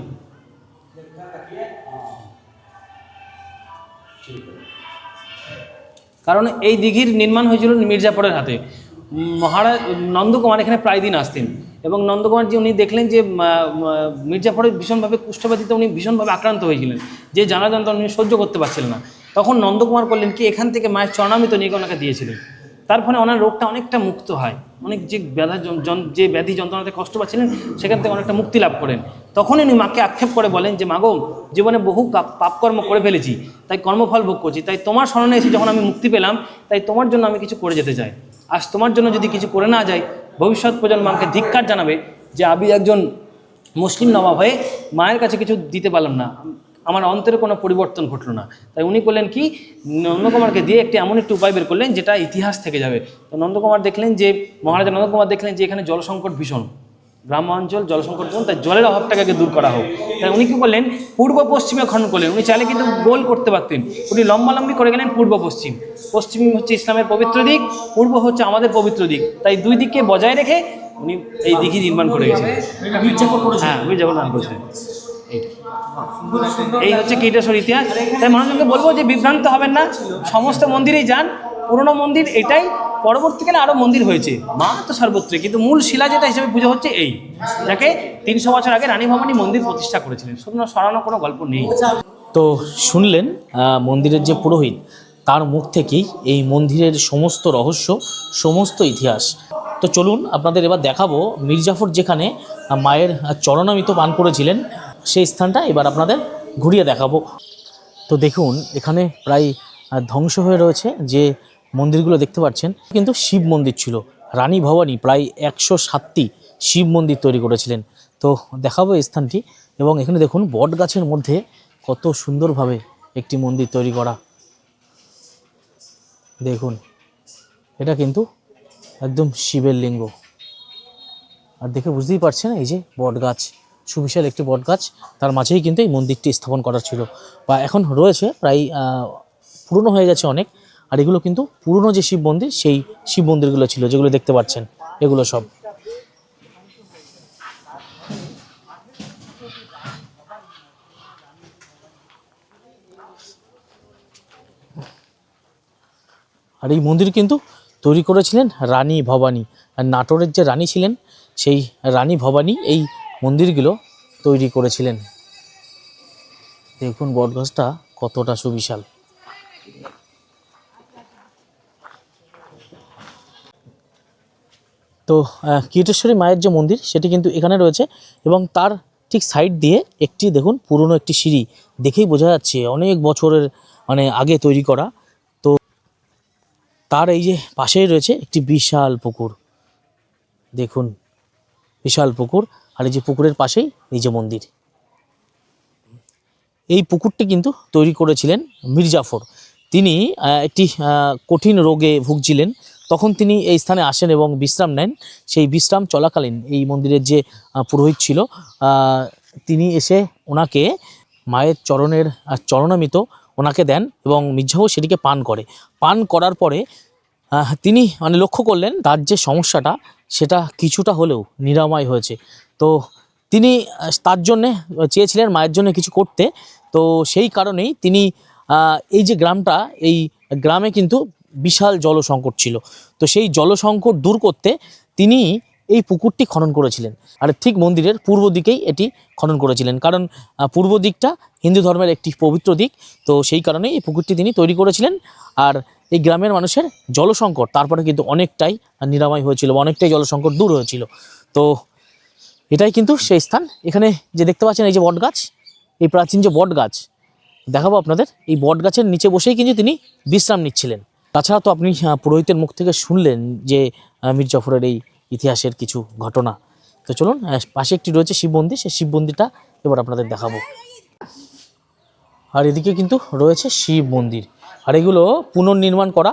কারণ এই দিঘির নির্মাণ হয়েছিল মির্জাপুরের হাতে। মহারাজ নন্দকুমার এখানে প্রায় দিন আসতেন, এবং নন্দকুমার উনি দেখলেন যে মির্জাপুরে ভীষণভাবে কুষ্ঠব্যাধিতে উনি ভীষণভাবে আক্রান্ত হয়েছিলেন, যে জ্বালা যন্ত্রণা উনি সহ্য করতে পারছিলেন না। তখন নন্দকুমার করলেন কি, এখান থেকে মায়ের চরণামৃত নিয়ে ওনাকে দিয়েছিলেন। তার ফলে ওনার রোগটা অনেকটা মুক্ত হয়, অনেক যে ব্যাধি যন্ত্রণাতে কষ্ট পাচ্ছিলেন সেখান থেকে অনেকটা মুক্তি লাভ করেন। তখনই উনি মাকে আক্ষেপ করে বলেন যে মাগো, জীবনে বহু পাপকর্ম করে ফেলেছি, তাই কর্মফল ভোগ করছি, তাই তোমার শরণে এসে যখন আমি মুক্তি পেলাম, তাই তোমার জন্য আমি কিছু করে যেতে চাই। আজ তোমার জন্য যদি কিছু করে না যায়, ভবিষ্যৎ প্রজন্ম আমাকে ধিক্কার জানাবে যে আমি একজন মুসলিম নবাব হয়ে মায়ের কাছে কিছু দিতে পারলাম না, আমার অন্তরে কোনো পরিবর্তন ঘটলো না। তাই উনি করলেন কি, নন্দকুমারকে দিয়ে এমন একটি উপায় বের করলেন যেটা ইতিহাস থেকে যাবে। তো নন্দকুমার দেখলেন যে, মহারাজা নন্দকুমার দেখলেন যে এখানে জলসংকট ভীষণ, গ্রাম অঞ্চল জলসংকট ভীষণ, তাই জলের অভাবটাকে আগে দূর করা হোক। তাই উনি কী করলেন, পূর্ব পশ্চিমে খনন করলেন। উনি চাইলে কিন্তু গোল করতে পারতেন, উনি লম্বালম্বি করে গেলেন পূর্ব পশ্চিম। পশ্চিম হচ্ছে ইসলামের পবিত্র দিক, পূর্ব হচ্ছে আমাদের পবিত্র দিক, তাই দুই দিককে বজায় রেখে উনি এই দিঘি নির্মাণ করে গেছেন। হ্যাঁ, মির্জাপুর নাম করেছেন। এই হচ্ছে কীটেশ্বর ইতিহাস। তাই মানুষজনকে বলবো যে বিভ্রান্ত হবেন না, সমস্ত মন্দিরেই যান। পুরনো মন্দির এটাই, পরবর্তীকালে আরও মন্দির হয়েছে, মা তো সর্বত্রে, কিন্তু মূল শিলা যেটা হিসেবে পুজো হচ্ছে এই, যাকে 300 বছর আগে রানী ভবানী মন্দির প্রতিষ্ঠা করেছিলেন। শুধু সরানো কোনো গল্প নেই। তো শুনলেন মন্দিরের যে পুরোহিত, তার মুখ থেকেই এই মন্দিরের সমস্ত রহস্য, সমস্ত ইতিহাস। তো চলুন আপনাদের এবার দেখাবো মির্জাফর যেখানে মায়ের চরণামৃত পান করেছিলেন, সেই স্থানটা এবার আপনাদের ঘুরিয়ে দেখাবো। তো দেখুন এখানে প্রায় ধ্বংস হয়ে রয়েছে যে মন্দিরগুলো দেখতে পাচ্ছেন, কিন্তু শিব মন্দির ছিল। রানী ভবানী প্রায় 107টি শিব মন্দির তৈরি করেছিলেন। তো দেখাবো এই স্থানটি, এবং এখানে দেখুন বট গাছের মধ্যে কত সুন্দরভাবে একটি মন্দির তৈরি করা। দেখুন এটা কিন্তু একদম শিবের লিঙ্গ, আর দেখে বুঝতেই পারছেন এই যে বট গাছ, সুবিশাল একটি বট গাছ, তার মাঝেই কিন্তু এই মন্দিরটি স্থাপন করা ছিল, বা এখন রয়েছে, প্রায় পুরনো হয়ে গেছে অনেক। আর এগুলো কিন্তু পুরনো যে শিব মন্দির, সেই শিব মন্দিরগুলো ছিল, যেগুলো দেখতে পাচ্ছেন এগুলো সব। আর এই মন্দির কিন্তু তৈরি করেছিলেন রানী ভবানী, আর নাটোরের যে রানী ছিলেন সেই রানী ভবানী এই মন্দিরগুলো তৈরি করেছিলেন। দেখুন বটগাছটা কতটা সুবিশাল। তো কিটেশ্বরী মায়ের যে মন্দির সেটি কিন্তু এখানে রয়েছে এবং তার ঠিক সাইড দিয়ে একটি দেখুন পুরনো একটি সিঁড়ি, দেখেই বোঝা যাচ্ছে অনেক বছরের মানে আগে তৈরি করা। তো তার এই যে পাশেই রয়েছে একটি বিশাল পুকুর, দেখুন বিশাল পুকুর, আর এই যে পুকুরের পাশেই এই যে মন্দির। এই পুকুরটি কিন্তু তৈরি করেছিলেন মির্জাফর। তিনি একটি কঠিন রোগে ভুগছিলেন, তখন তিনি এই স্থানে আসেন এবং বিশ্রাম নেন। সেই বিশ্রাম চলাকালীন এই মন্দিরের যে পুরোহিত ছিল তিনি এসে ওনাকে মায়ের চরণের চরণামৃত ওনাকে দেন এবং মির্জাফর সেটিকে পান করে। পান করার পরে তিনি মানে লক্ষ্য করলেন তার যে সমস্যাটা সেটা কিছুটা হলেও নিরাময় হয়েছে। তো তিনি তার জন্যে চেয়েছিলেন মায়ের জন্য কিছু করতে। তো সেই কারণেই তিনি এই যে গ্রামটা, এই গ্রামে কিন্তু বিশাল জল সংকট ছিল। তো সেই জল সংকট দূর করতে তিনি এই পুকুরটি খনন করেছিলেন। আর ঠিক মন্দিরের পূর্ব দিকেই এটি খনন করেছিলেন, কারণ পূর্ব দিকটা হিন্দু ধর্মের একটি পবিত্র দিক। তো সেই কারণেই এই পুকুরটি তিনি তৈরি করেছিলেন। আর এই গ্রামের মানুষের জল সংকট তারপরে কিন্তু অনেকটাই নিরাময় হয়েছিল, অনেকটাই জল সংকট দূর হয়েছিল। তো এটাই কিন্তু সেই স্থান। এখানে যে দেখতে পাচ্ছেন এই যে বট গাছ, এই প্রাচীন যে বট গাছ দেখাবো আপনাদের, এই বট গাছের নিচে বসেই কিন্তু তিনি বিশ্রাম নিচ্ছিলেন। তাছাড়া তো আপনি পুরোহিতের মুখ থেকে শুনলেন যে মির্জাফরের এই ইতিহাসের কিছু ঘটনা। তো চলুন, পাশে একটি রয়েছে শিব মন্দির, সেই শিব মন্দিরটা এবার আপনাদের দেখাবো। আর এদিকে কিন্তু রয়েছে শিব মন্দির, আর এগুলো পুনর্নির্মাণ করা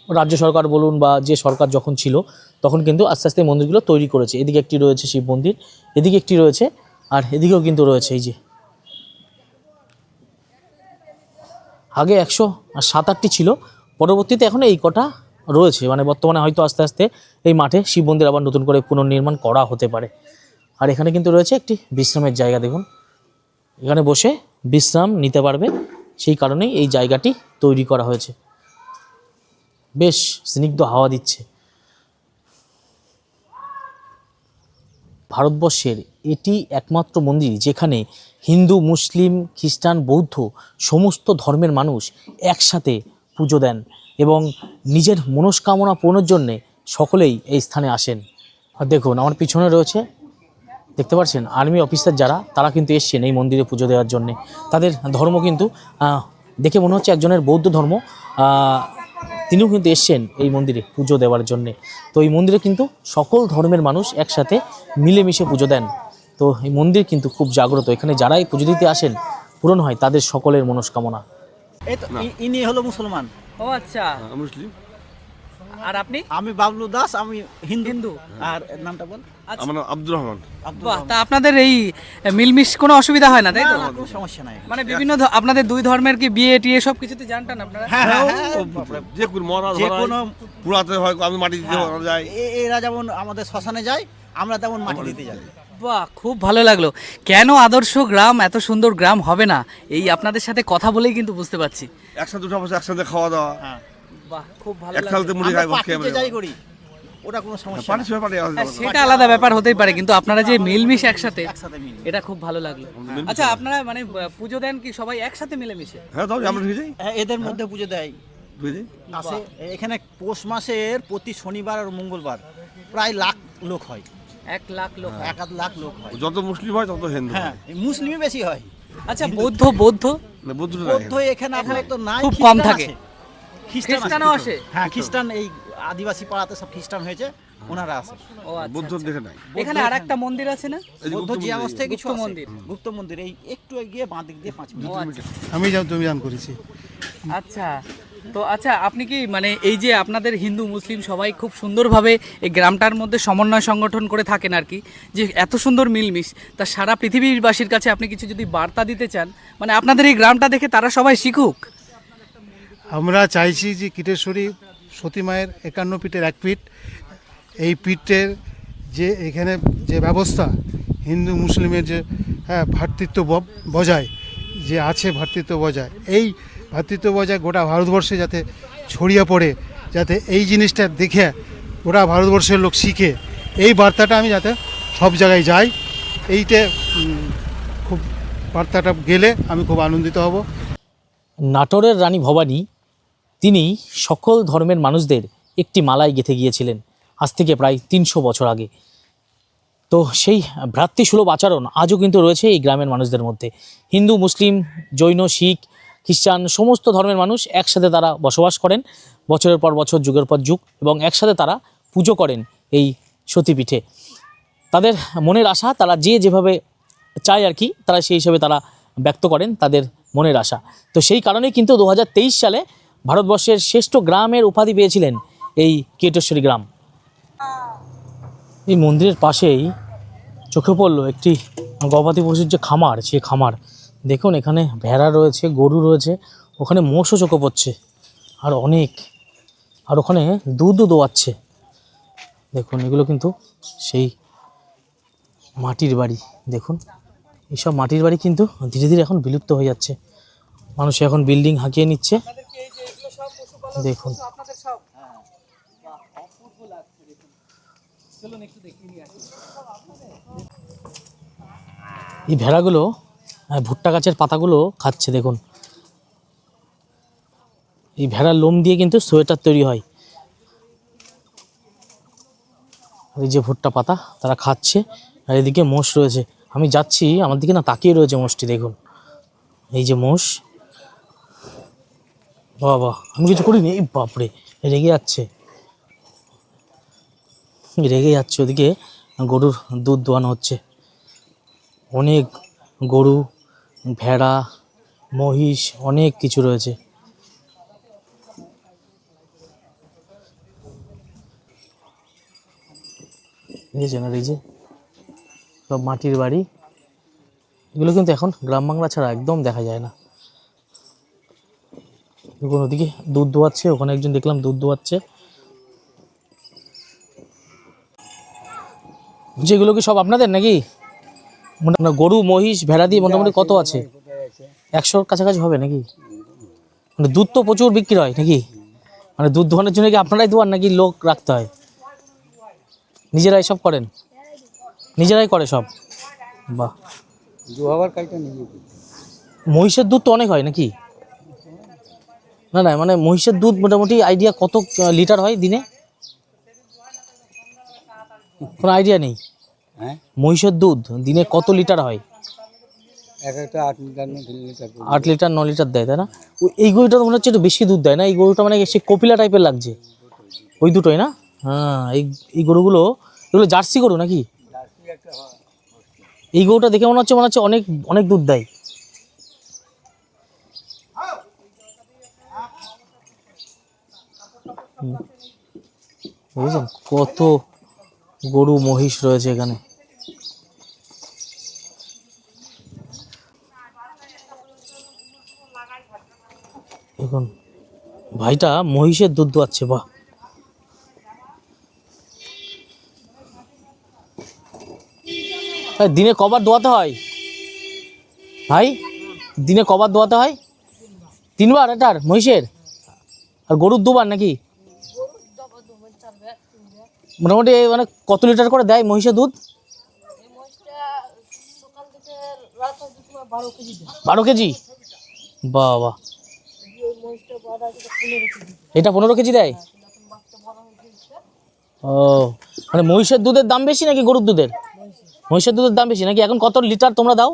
রাজ্য সরকার বলুন বা যে সরকার যখন ছিল তখন কিন্তু আস্তে আস্তে মন্দিরগুলো তৈরি করেছে। এদিকে একটি রয়েছে শিব মন্দির, এদিকে একটি রয়েছে, আর এদিকেও কিন্তু রয়েছে। এই যে আগে 107-8টি ছিল, পরবর্তীতে এখন এই কটা রয়েছে। মানে বর্তমানে হয়তো আস্তে আস্তে এই মাঠে শিব মন্দির আবার নতুন করে পুনর্নির্মাণ করা হতে পারে। আর এখানে কিন্তু রয়েছে একটি বিশ্রামের জায়গা, দেখুন এখানে বসে বিশ্রাম নিতে পারবে, সেই কারণেই এই জায়গাটি তৈরি করা হয়েছে। বেশ স্নিগ্ধ হাওয়া দিচ্ছে। ভারতবর্ষের এটি একমাত্র মন্দির যেখানে হিন্দু, মুসলিম, খ্রিস্টান, বৌদ্ধ সমস্ত ধর্মের মানুষ একসাথে পুজো দেন এবং নিজের মনস্কামনা পূরণের জন্যে সকলেই এই স্থানে আসেন। আর দেখুন আমার পিছনে রয়েছে, দেখতে পাচ্ছেন আর্মি অফিসার যারা, তারা কিন্তু এসছেন এই মন্দিরে পুজো দেওয়ার জন্যে। তাদের ধর্ম কিন্তু দেখে মনে হচ্ছে একজনের বৌদ্ধ ধর্ম, তিনিও কিন্তু এসছেন এই মন্দিরে পুজো দেওয়ার জন্যে। তো এই মন্দিরে কিন্তু সকল ধর্মের মানুষ একসাথে মিলেমিশে পুজো দেন। তো এই মন্দির কিন্তু খুব জাগ্রত, এখানে যারাই পুজো দিতে আসেন পূরণ হয় তাদের সকলের মনস্কামনা। এই তো ইনি হলো মুসলমান, ও আচ্ছা, মুসলিম। আর আপনি? আমি বাবলু দাস, আমি হিন্দু। আর এর নামটা বল। আমার নাম আব্দুর রহমান। বাহ, তা আপনাদের এই মিলমিশ কোনো অসুবিধা হয় না, তাই তো? না, কোনো সমস্যা নাই। মানে বিভিন্ন আপনাদের দুই ধর্মের কি বিয়ে টিয়ে সব কিছুতে জানটান আপনারা? হ্যাঁ, যে কোনো মরা যে ধরা কোনো পুরাতে হয়, আমি মাটি দিতে যাই। এরা যেমন আমাদের শ্মশানে যায়, আমরা তেমন মাটি দিতে যাই। বাহ, খুব ভালো লাগলো। কেন আদর্শ গ্রাম, এত সুন্দর গ্রাম হবে না, এই আপনাদের সাথে কথা বলেই কিন্তু বুঝতে পারছি। একসাথে উঠা বসে, একসাথে খাওয়া দাওয়া, হ্যাঁ, বাহ, খুব ভালো একসাথে মুড়ি আমরা খাই, পার্টিতে যাই করি, ওটা কোনো সমস্যা পানি না। সবাই পানি হ্যাঁ, সেটা আলাদা ব্যাপার হতেই পারে, কিন্তু আপনারা যে মিলমিশ একসাথে, একসাথে মিলে। এটা খুব ভালো লাগলো। আচ্ছা, আপনারা মানে পুজো দেন কি সবাই একসাথে মিলেমিশে? হ্যাঁ, তাও আমরা ঢুকে যাই, হ্যাঁ, এদের মধ্যে পুজো দেয়। ঢুকে যাই। আসে এখানে পৌষ মাসের প্রতি শনিবার আর মঙ্গলবার প্রায় লাখ লোক হয়, 1 লাখ লোক? 1 লাখ লোক হয়। যত মুসলিম হয় তত হিন্দু হ্যাঁ, হয়। মুসলিমই বেশি হয়। আচ্ছা, বৌদ্ধ না, বৌদ্ধরা নাই বৌদ্ধ এখানে আপাতত নাই, খুব কম খ্রিস্টান থাকে। আছে। খ্রিস্টানও আসে? হ্যাঁ, খ্রিস্টান এই আদিবাসী পাড়াতে সব খ্রিস্টান হয়েছে, ওনারা আছে। ও আচ্ছা, বৌদ্ধ দেখে নাই। এখানে আরেকটা মন্দির আছে না? এই যে বৌদ্ধ গুপ্ত জিয়া মন্দির। অবস্থায় কিছু গুপ্ত আছে। মন্দির। গুপ্ত মন্দির এই একটু এগিয়ে বাঁ দিক দিয়ে 5 মিনিট। ও আচ্ছা। আমি তুমি জান করেছি। আচ্ছা, তো আচ্ছা আপনি কি মানে এই যে আপনাদের হিন্দু মুসলিম সবাই খুব সুন্দরভাবে এই গ্রামটার মধ্যে সমন্বয় সংগঠন করে থাকেন আর কি, যে এত সুন্দর মিলমিশ, তা সারা পৃথিবীবাসীর কাছে আপনি কিছু যদি বার্তা দিতে চান, মানে আপনাদের এই গ্রামটা দেখে তারা সবাই শিখুক। আমরা চাইছি যে কিটেশ্বরী সতী মায়ের 51 পীঠের 1 পীঠ, এই পীঠের যে এখানে যে ব্যবস্থা হিন্দু মুসলিমের যে ভ্রাতৃত্ব বজায় যে আছে, ভ্রাতৃত্ব বজায়, এই ভ্রাতৃত্ব বজায় গোটা ভারতবর্ষে যাতে ছড়িয়ে পড়ে, যাতে এই জিনিসটা দেখে গোটা ভারতবর্ষের লোক শিখে, এই বার্তাটা আমি যাতে সব জায়গায় যাই, এইটা খুব বার্তাটা গেলে আমি খুব আনন্দিত হব। নাটোরের রানী ভবানী তিনি সকল ধর্মের মানুষদের একটি মালায় গেঁথে গিয়েছিলেন আজ থেকে প্রায় 300 বছর আগে। তো সেই ভ্রাতৃসুলভ আচরণ আজও কিন্তু রয়েছে এই গ্রামের মানুষদের মধ্যে। হিন্দু, মুসলিম, জৈন, শিখ, খ্রিস্টান সমস্ত ধর্মের মানুষ একসাথে তারা বসবাস করেন বছরের পর বছর, যুগের পর যুগ, এবং একসাথে তারা পুজো করেন এই সতীপীঠে। তাদের মনের আশা তারা যেভাবে চায় আর কি, তারা সেই হিসেবে তারা ব্যক্ত করেন তাদের মনের আশা। তো সেই কারণেই কিন্তু 2023 সালে ভারতবর্ষের শ্রেষ্ঠ গ্রামের উপাধি পেয়েছিলেন এই কিয়টেশ্বরী গ্রাম। এই মন্দিরের পাশেই চোখে পড়লো একটি গবাদি পশুর যে খামার, সে খামার দেখুন, এখানে ভেড়া রয়েছে, গরু রয়েছে, ওখানে মোষও চোখে পড়ছে আর অনেক, আর ওখানে দুধও দোয়াচ্ছে। দেখুন এগুলো কিন্তু সেই মাটির বাড়ি। দেখুন এইসব মাটির বাড়ি কিন্তু ধীরে ধীরে এখন বিলুপ্ত হয়ে যাচ্ছে, মানুষ এখন বিল্ডিং হাঁকিয়ে নিচ্ছে। দেখুন এই ভেড়াগুলো ভুট্টা গাছের পাতাগুলো খাচ্ছে। দেখুন এই ভেড়ার লোম দিয়ে কিন্তু সোয়েটার তৈরি হয়। এই যে ভুট্টা পাতা তারা খাচ্ছে, আর এদিকে মোষ রয়েছে। আমি যাচ্ছি, আমার দিকে না তাকিয়ে রয়েছে মোষটি। দেখুন এই যে মোষ, বাবা আমি কিছু করিনি, এই বাপরে রেগে যাচ্ছে, রেগে যাচ্ছে। ওদিকে গরুর দুধ দোয়ানো হচ্ছে, অনেক গরু, ভেড়া, মহিষ, অনেক কিছু রয়েছে। দেখেছেন, আর এই যে সব মাটির বাড়ি, এগুলো কিন্তু এখন গ্রাম বাংলা ছাড়া একদম দেখা যায় না। দেখুন ওদিকে দুধ দোয়াচ্ছে, ওখানে একজন দেখলাম দুধ দোয়াচ্ছে। যেগুলো কি সব আপনাদের নাকি? গরু, মহিষ, ভেড়া দিয়ে মোটামুটি কত আছে? 100-র কাছাকাছি হবে নাকি? মানে দুধ তো প্রচুর বিক্রি হয় নাকি? মানে দুধ দোয়ানোর জন্য কি আপনারাই দোয়ান নাকি লোক রাখতে হয়? নিজেরাই সব করেন? নিজেরাই করে সব? বাহ। মহিষের দুধ তো অনেক হয় নাকি? না না, মানে মহিষের দুধ মোটামুটি আইডিয়া কত লিটার হয় দিনে? কোনো আইডিয়া নেই। মহিষের দুধ দিনে কত লিটার হয়? 8 লিটার 9 লিটার দেয়, তাই না? এই গরুটা মনে হচ্ছে একটু বেশি দুধ দেয় না? এই গরুটা মানে সে কপিলা টাইপের লাগছে, ওই দুটোই না? হ্যাঁ, এই গরুগুলো, এগুলো জার্সি গরু নাকি? এই গরুটা দেখে মনে হচ্ছে অনেক অনেক দুধ দেয়। বুঝলেন কত গরু মহিষ রয়েছে এখানে। দেখুন ভাইটা মহিষের দুধ দোয়াচ্ছে। বাহ। দিনে কবার দোয়াতে হয় ভাই? দিনে কবার দোয়াতে হয়? 3 বার এটার মহিষের? আর গরুর 2 বার নাকি? মোটামুটি মানে কত লিটার করে দেয় মহিষের দুধ? 12 কেজি? বাবা, এটা 15 কেজি দেয়? ও, মানে মহিষের দুধের দাম বেশি নাকি গরুর দুধের? মহিষের দুধের দাম বেশি নাকি? এখন কত লিটার তোমরা দাও?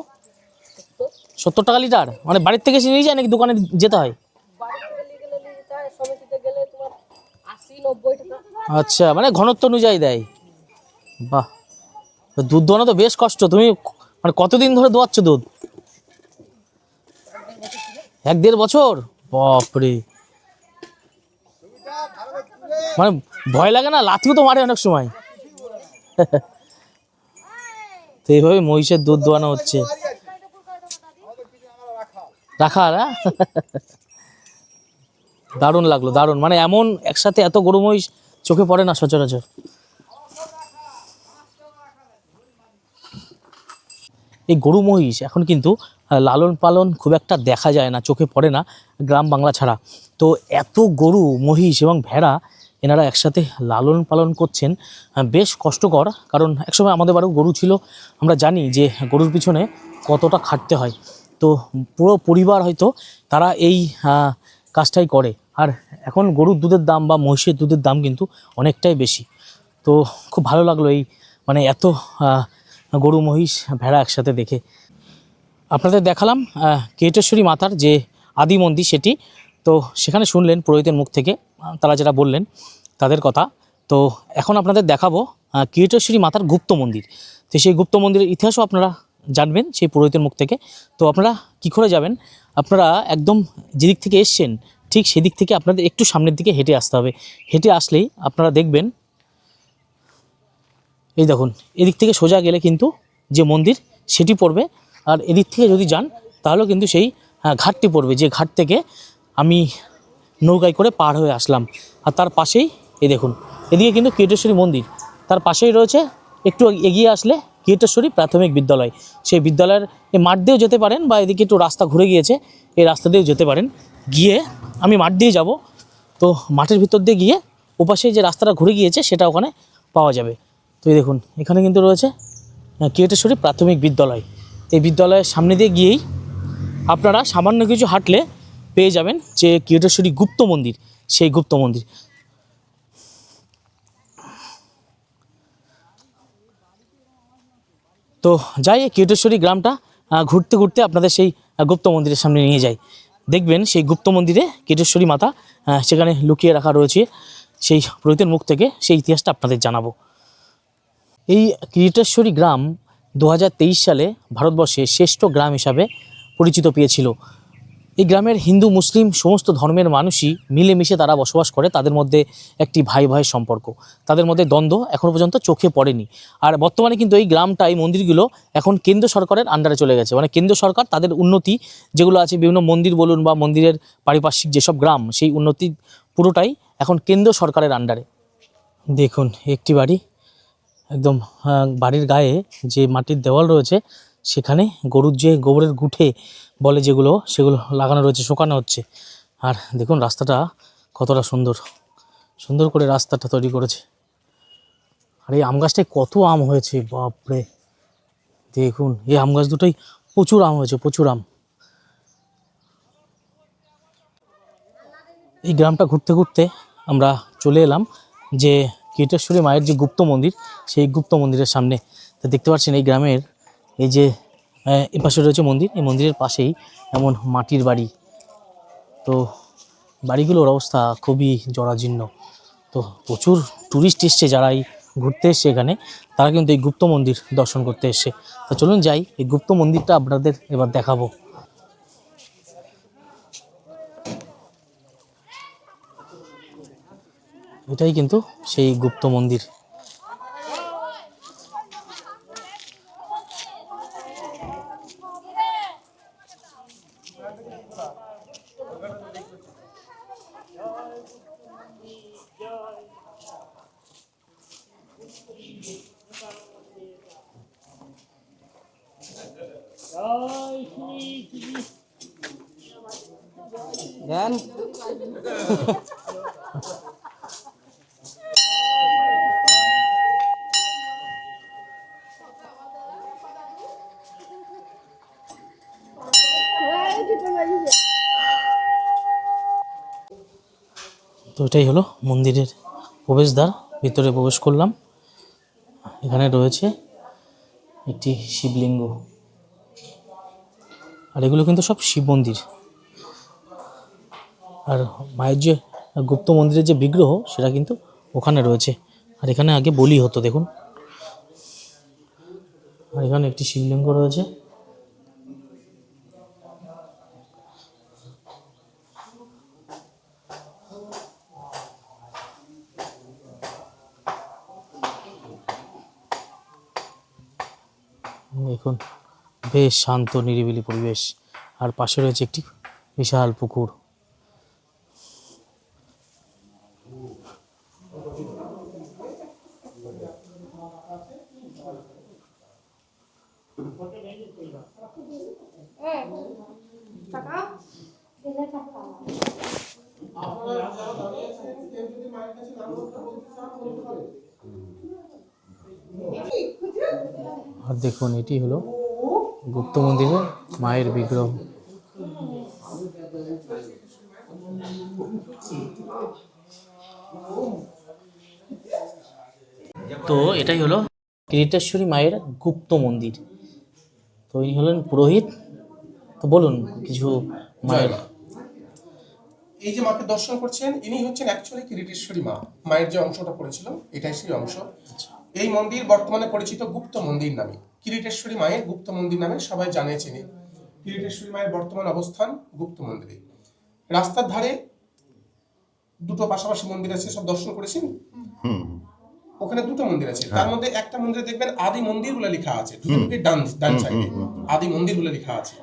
70 টাকা লিটার? মানে বাড়ির থেকে নিয়ে যায় নাকি দোকানে যেতে হয়? আচ্ছা, মানে ঘনত্ব অনুযায়ী দেয়। বাহ, দুধ দোয়ানো তো বেশ কষ্ট। তুমি মানে কতদিন ধরে দোয়াচ্ছ দুধ? 1-1.5 বছর? বাপরে, মানে ভয় লাগে না? লাথিও তো মারে অনেক সময়। তো এইভাবে মহিষের দুধ দোয়ানো হচ্ছে। রাখা না? দারুণ লাগলো, দারুণ। মানে এমন একসাথে এত গরু মহিষ চোখে পড়ে না সচরাচর। এই গরু মহিষ এখন কিন্তু লালন পালন খুব একটা দেখা যায় না, চোখে পড়ে না গ্রাম বাংলা ছাড়া। তো এত গরু মহিষ এবং ভেড়া এনারা একসাথে লালন পালন করছেন। বেশ কষ্টকর, কারণ একসময় আমাদের বাড়িও গরু ছিল, আমরা জানি যে গরুর পিছনে কতটা খাটতে হয়। তো পুরো পরিবার হয়তো তারা এই কাজটাই করে। আর এখন গরুর দুধের দাম বা মহিষের দুধের দাম কিন্তু অনেকটাই বেশি। তো খুব ভালো লাগলো এই মানে এত গরু মহিষ ভেড়া একসাথে দেখে। আপনাদের দেখালাম কিরিটেশ্বরী মাতার যে আদি মন্দির সেটি। তো সেখানে শুনলেন পুরোহিতের মুখ থেকে তারা যেটা বললেন তাদের কথা। তো এখন আপনাদের দেখাবো কিরিটেশ্বরী মাতার গুপ্ত মন্দির। তো সেই গুপ্ত মন্দিরের ইতিহাসও আপনারা জানবেন সেই পুরোহিতের মুখ থেকে। তো আপনারা কী করে যাবেন, আপনারা একদম যেদিক থেকে এসছেন ঠিক সেদিক থেকে আপনাদের একটু সামনের দিকে হেঁটে আসতে হবে। হেঁটে আসলেই আপনারা দেখবেন, এই দেখুন, এদিক থেকে সোজা গেলে কিন্তু যে মন্দির সেটি পড়বে। আর এদিক থেকে যদি যান তাহলেও কিন্তু সেই ঘাটটি পড়বে, যে ঘাট থেকে আমি নৌকায় করে পার হয়ে আসলাম। আর তার পাশেই এই দেখুন, এদিকে কিন্তু কিরিটেশ্বরী মন্দির, তার পাশেই রয়েছে একটু এগিয়ে আসলে কিরিটেশ্বরী প্রাথমিক বিদ্যালয়। সেই বিদ্যালয়ের এই মাঠ দিয়েও যেতে পারেন, বা এদিকে একটু রাস্তা ঘুরে গিয়েছে এই রাস্তা দিয়েও যেতে পারেন। গিয়ে আমি মাঠ দিয়ে যাব, তো মাঠের ভিতর দিয়ে গিয়ে ওপাশে যে রাস্তাটা ঘুরে গিয়েছে সেটা ওখানে পাওয়া যাবে। তো এই দেখুন, এখানে কিন্তু রয়েছে কিরিটেশ্বরী প্রাথমিক বিদ্যালয়। এই বিদ্যালয়ের সামনে দিয়ে গিয়েই আপনারা সামান্য কিছু হাঁটলে পেয়ে যাবেন যে কিরিটেশ্বরী গুপ্ত মন্দির, সেই গুপ্ত মন্দির। তো যাই এই কিরিটেশ্বরী গ্রামটা ঘুরতে ঘুরতে আপনাদের সেই গুপ্ত মন্দিরের সামনে নিয়ে যাই। দেখবেন সেই গুপ্ত মন্দিরে কিরিটেশ্বরী মাতা সেখানে লুকিয়ে রাখা রয়েছে। সেই পুরোহিতের মুখ থেকে সেই ইতিহাসটা আপনাদের জানাবো। এই কিরিটেশ্বরী গ্রাম 2023 সালে ভারতবর্ষে শ্রেষ্ঠ গ্রাম হিসাবে পরিচিত পেয়েছিল। এই গ্রামের হিন্দু মুসলিম সমস্ত ধর্মের মানুষই মিলেমিশে তারা বসবাস করে। তাদের মধ্যে একটি ভাই ভাইয়ের সম্পর্ক, তাদের মধ্যে দ্বন্দ্ব এখনও পর্যন্ত চোখে পড়েনি। আর বর্তমানে কিন্তু এই গ্রামটা, এই মন্দিরগুলো এখন কেন্দ্র সরকারের আন্ডারে চলে গেছে। মানে কেন্দ্র সরকার তাদের উন্নতি যেগুলো আছে, বিভিন্ন মন্দির বলুন বা মন্দিরের পারিপার্শ্বিক যেসব গ্রাম, সেই উন্নতি পুরোটাই এখন কেন্দ্র সরকারের আন্ডারে। দেখুন একটি বাড়ি, একদম বাড়ির গায়ে যে মাটির দেওয়াল রয়েছে সেখানে গরুর যে গোবরের গুঠে বলে যেগুলো, সেগুলো লাগানো রয়েছে, শোকানো হচ্ছে। আর দেখুন রাস্তাটা কতটা সুন্দর সুন্দর করে রাস্তাটা তৈরি করেছে। আর এই আম গাছটায় কত আম হয়েছে, বাপরে! দেখুন এই আম গাছ দুটোই প্রচুর আম হয়েছে, প্রচুর আম। এই গ্রামটা ঘুরতে ঘুরতে আমরা চলে এলাম যে কিরিটেশ্বরী মায়ের যে গুপ্ত মন্দির, সেই গুপ্ত মন্দিরের সামনে। তো দেখতে পাচ্ছেন এই গ্রামের এই যে এপাশে রয়েছে মন্দির, এই মন্দিরের পাশেই এমন মাটির বাড়ি। তো বাড়িগুলোর অবস্থা খুবই জরাজীর্ণ। তো প্রচুর ট্যুরিস্ট এসছে, যারা এই ঘুরতে এসছে এখানে, তারা কিন্তু এই গুপ্ত মন্দির দর্শন করতে এসছে। তো চলুন যাই, এই গুপ্ত মন্দিরটা আপনাদের এবার দেখাবো। এটাই কিন্তু সেই গুপ্ত মন্দির। দেন তো এটাই হলো মন্দিরের প্রবেশদ্বার, ভিতরে প্রবেশ করলাম। এখানে রয়েছে একটি শিবলিঙ্গ, আর এগুলো কিন্তু সব শিব মন্দির। আর মায়ের যে গুপ্ত মন্দিরের যে বিগ্রহ সেটা কিন্তু ওখানে রয়েছে। আর এখানে আগে বলি হতো, দেখুন। আর এখানে একটি শিবলিঙ্গ রয়েছে। দেখুন বেশ শান্ত নিরিবিলি পরিবেশ। আর পাশে রয়েছে একটি বিশাল পুকুর। আর দেখুন এটি হলো গুপ্ত মন্দিরের মায়ের বিগ্রহ। তো এটাই হলো কিরিটেশ্বরী মায়ের গুপ্ত মন্দির। তো ইনি হলেন পুরোহিত। তো বলুন কিছু মায়ের। এই যে মাকে দর্শন করছেন ইনি হচ্ছেন অ্যাকচুয়ালি কিরিটেশ্বরী মা। মায়ের যে অংশটা পড়েছিল এটাই সেই অংশ। এই মন্দির বর্তমানে পরিচিত গুপ্ত মন্দির নামে। কিরিটেশ্বরী মায়ের গুপ্ত মন্দির নামে সবাই জানে চেনে। কিরিটেশ্বরী মায়ের বর্তমান অবস্থান গুপ্ত মন্দিরে। রাস্তার ধারে দুটো পাশাপাশি মন্দির আছে, সব দর্শন করেছেন? ওখানে দুটো মন্দির আছে, তার মধ্যে একটা মন্দিরে দেখবেন আদি মন্দির বলে লেখা আছে, ঢুকে ডান সাইডে আদি মন্দির বলে লেখা আছে।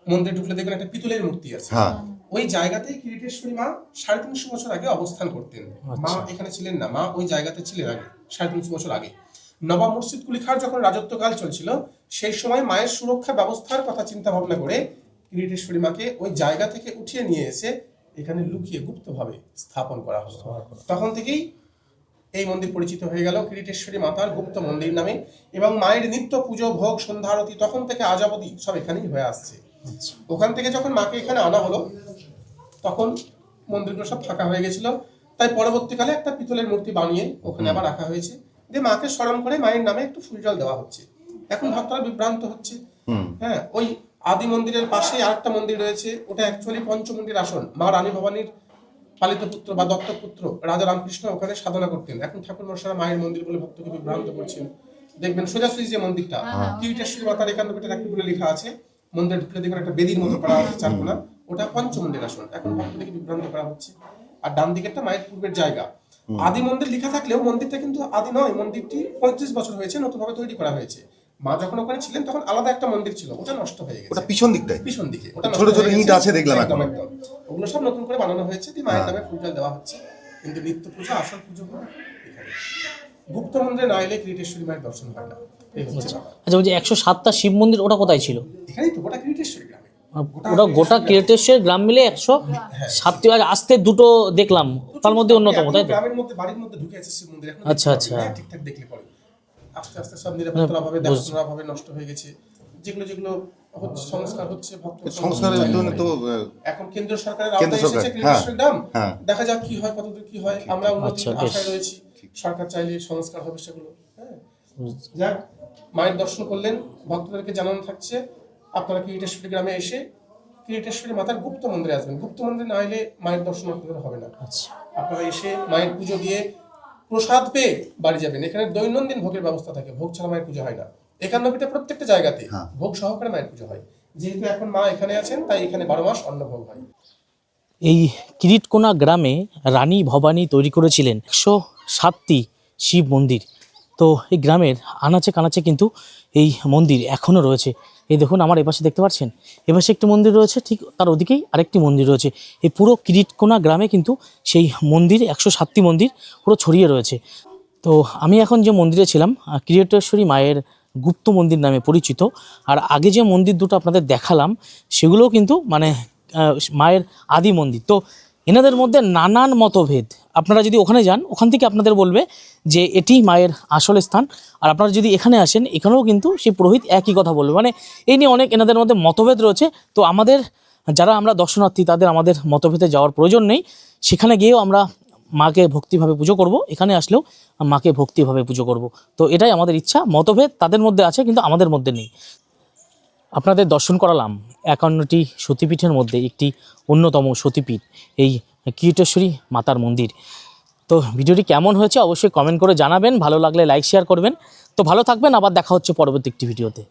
মন্দিরে ঢুকলে দেখবেন একটা পিতলের মূর্তি আছে। ওই জায়গাতেই কিরিটেশ্বরী মা 350 বছর আগে অবস্থান করতেন। মা এখানে ছিলেন না, মা ওই জায়গাতে ছিলেন আগে 350 বছর আগে। নবাব মুর্শিদ কুলি খাঁর যখন রাজত্বকাল চলছিল সেই সময় মায়ের সুরক্ষা ব্যবস্থার কথা চিন্তা ভাবনা করে কিরিটেশ্বরী মাকে ওই জায়গা থেকে উঠিয়ে নিয়ে এসে এখানে লুকিয়ে গুপ্তভাবে স্থাপন করা হলো। তখন থেকেই এই মন্দির পরিচিত হয়ে গেল কিরিটেশ্বরী মাতার গুপ্ত মন্দির নামে। এবং মায়ের নিত্য পুজো, ভোগ, সন্ধ্যা আরতি তখন থেকে আজ অবধি সব এখানেই হয়ে আসছে। ওখান থেকে যখন মাকে এখানে আনা হলো তখন মন্দিরগুলো সব ফাঁকা হয়ে গেছিল, তাই পরবর্তীকালে একটা পিতলের মূর্তি বানিয়ে ওখানে আবার রাখা হয়েছে। দিয়ে মাকে স্মরণ করে মায়ের নামে একটু ফুল জল দেওয়া হচ্ছে। এখন ভক্তরা বিভ্রান্ত হচ্ছে। হ্যাঁ, ওই আদি মন্দিরের পাশে আরেকটা মন্দির রয়েছে, ওটা অ্যাকচুয়ালি পঞ্চমুণ্ডির আসন। মা রানী ভবানীর পালিত পুত্র বা দত্তক পুত্র রাজা রামকৃষ্ণ ওখানে সাধনা করতেন। এখন ঠাকুর মশারা মায়ের মন্দির বলে ভক্তকে বিভ্রান্ত করছেন। দেখবেন সোজাসুজি যে মন্দিরটা কিরিটেশ্বরী মাতার 91 একটি বলে লেখা আছে, মন্দিরে ঢুকলে দেখবেন একটা বেদির মতো করা আছে চারকোনা, ওটা পঞ্চমুণ্ডির আসন। এখন ভক্তদেরকে বিভ্রান্ত করা হচ্ছে। আর ডান দিকেরটা মায়ের পূর্বের জায়গা। আদি মন্দির লেখা থাকলেও মন্দিরটা কিন্তু আদি নয়, মন্দিরটি 35 বছর হয়েছে, নতুনভাবে তৈরি করা হয়েছে। মা যখন ওখানে ছিলেন তখন আলাদা একটা মন্দির ছিল, ওটা নষ্ট হয়ে গেছে। ওটা পিছন দিকটায়, পিছন দিকে ওটা ছোট ছোট ইট আছে দেখলাম একদম। ওগুলো সব নতুন করে বানানো হয়েছে, দিয়ে মায়ের নামে পূজা দেওয়া হচ্ছে। কিন্তু নিত্য পূজা, আসল পুজো এখানে গুপ্ত মন্দিরে না এলে কিরিটেশ্বরী মায়ের দর্শন হয় না। এই হচ্ছে ব্যাপার। আচ্ছা, ওই যে 107টা শিব মন্দির ওটা কোথায় ছিল? এখানেই তো, গোটা কিরিটেশ্বরী গ্রামে। ওটা গোটা কিরিটেশ্বর গ্রাম মিলে 107টি। আসতে দুটো দেখলাম, তার মধ্যে অন্যতম, তাই তো? গ্রামের মধ্যে বাড়ির মধ্যে ঢুকে আছে শিব মন্দির। এখন আচ্ছা আচ্ছা, ঠিকঠাক দেখলে পরে আস্তে আস্তে সব নিরাপত্তার অভাবে, দেখাশোনার অভাবে নষ্ট হয়ে গেছে। যেগুলো যেগুলো হচ্ছে সংস্কার হচ্ছে, ভক্ত সংস্কারের জন্য তো এখন কেন্দ্র সরকারের আওতায় এসেছে কিরিটেশ্বরী ধাম। দেখা যাক কি হয়, কতদূর কি হয়। আমরা উন্নতির আশায় রয়েছি, সরকার চাইলে সংস্কার হবে সেগুলো। হ্যাঁ, যাক, মায়ের দর্শন করলেন। ভক্তদেরকে জানানো থাকছে আপনারা কিরিটেশ্বরী গ্রামে এসে কিরিটেশ্বরী মাতার গুপ্ত মন্দিরে আসবেন। গুপ্ত মন্দিরে না এলে মায়ের দর্শন আপনাদের হবে না। আপনারা এসে মায়ের পুজো দিয়ে প্রসাদ পেয়ে বাড়ি যাবেন। এখানে দৈনন্দিন ভোগের ব্যবস্থা থাকে, ভোগ ছাড়া মায়ের পুজো হয় না। 91টা প্রত্যেকটা জায়গাতে ভোগ সহকারে মায়ের পুজো হয়। যেহেতু এখন মা এখানে আছেন তাই এখানে 12 মাস অন্ন ভোগ হয়। এই কিরিটকোনা গ্রামে রানী ভবানী তৈরি করেছিলেন 107টি শিব মন্দির। তো এই গ্রামের আনাচে কানাচে কিন্তু এই মন্দির এখনও রয়েছে। এই দেখুন, আমার এপাশে দেখতে পাচ্ছেন, এপাশে একটি মন্দির রয়েছে, ঠিক তার ওদিকেই আরেকটি মন্দির রয়েছে। এই পুরো কিরিটকোনা গ্রামে কিন্তু সেই মন্দির 107টি মন্দির পুরো ছড়িয়ে রয়েছে। তো আমি এখন যে মন্দিরে ছিলাম, কিরিটেশ্বরী মায়ের গুপ্ত মন্দির নামে পরিচিত। আর আগে যে মন্দির দুটো আপনাদের দেখালাম সেগুলোও কিন্তু মানে মায়ের আদি মন্দির। তো এনাদের মধ্যে নানান মতভেদ। আপনারা যদি ওখানে যান, ওখান থেকে আপনাদের বলবে যে এটি মায়ের আসল স্থান। আর আপনারা যদি এখানে আসেন, এখানেও কিন্তু সেই পুরোহিত একই কথা বলবে। মানে এই নিয়ে অনেক এনাদের মধ্যে মতভেদ রয়েছে। তো আমাদের যারা আমরা দর্শনার্থী, তাদের আমাদের মতভেদে যাওয়ার প্রয়োজন নেই। সেখানে গিয়েও আমরা মাকে ভক্তিভাবে পুজো করব, এখানে আসলেও মাকে ভক্তিভাবে পুজো করব। তো এটাই আমাদের ইচ্ছা। মতভেদ তাদের মধ্যে আছে, কিন্তু আমাদের মধ্যে নেই। আপনাদের দর্শন করালাম 51টি সতীপীঠের মধ্যে একটি অন্যতম সতীপীঠ, এই কিরিটেশ্বরী মাতার মন্দির। তো ভিডিওটি কেমন হয়েছে অবশ্যই কমেন্ট করে জানাবেন। ভালো লাগলে লাইক শেয়ার করবেন। তো ভালো থাকবেন, আবার দেখা হচ্ছে পরবর্তী একটি ভিডিওতে।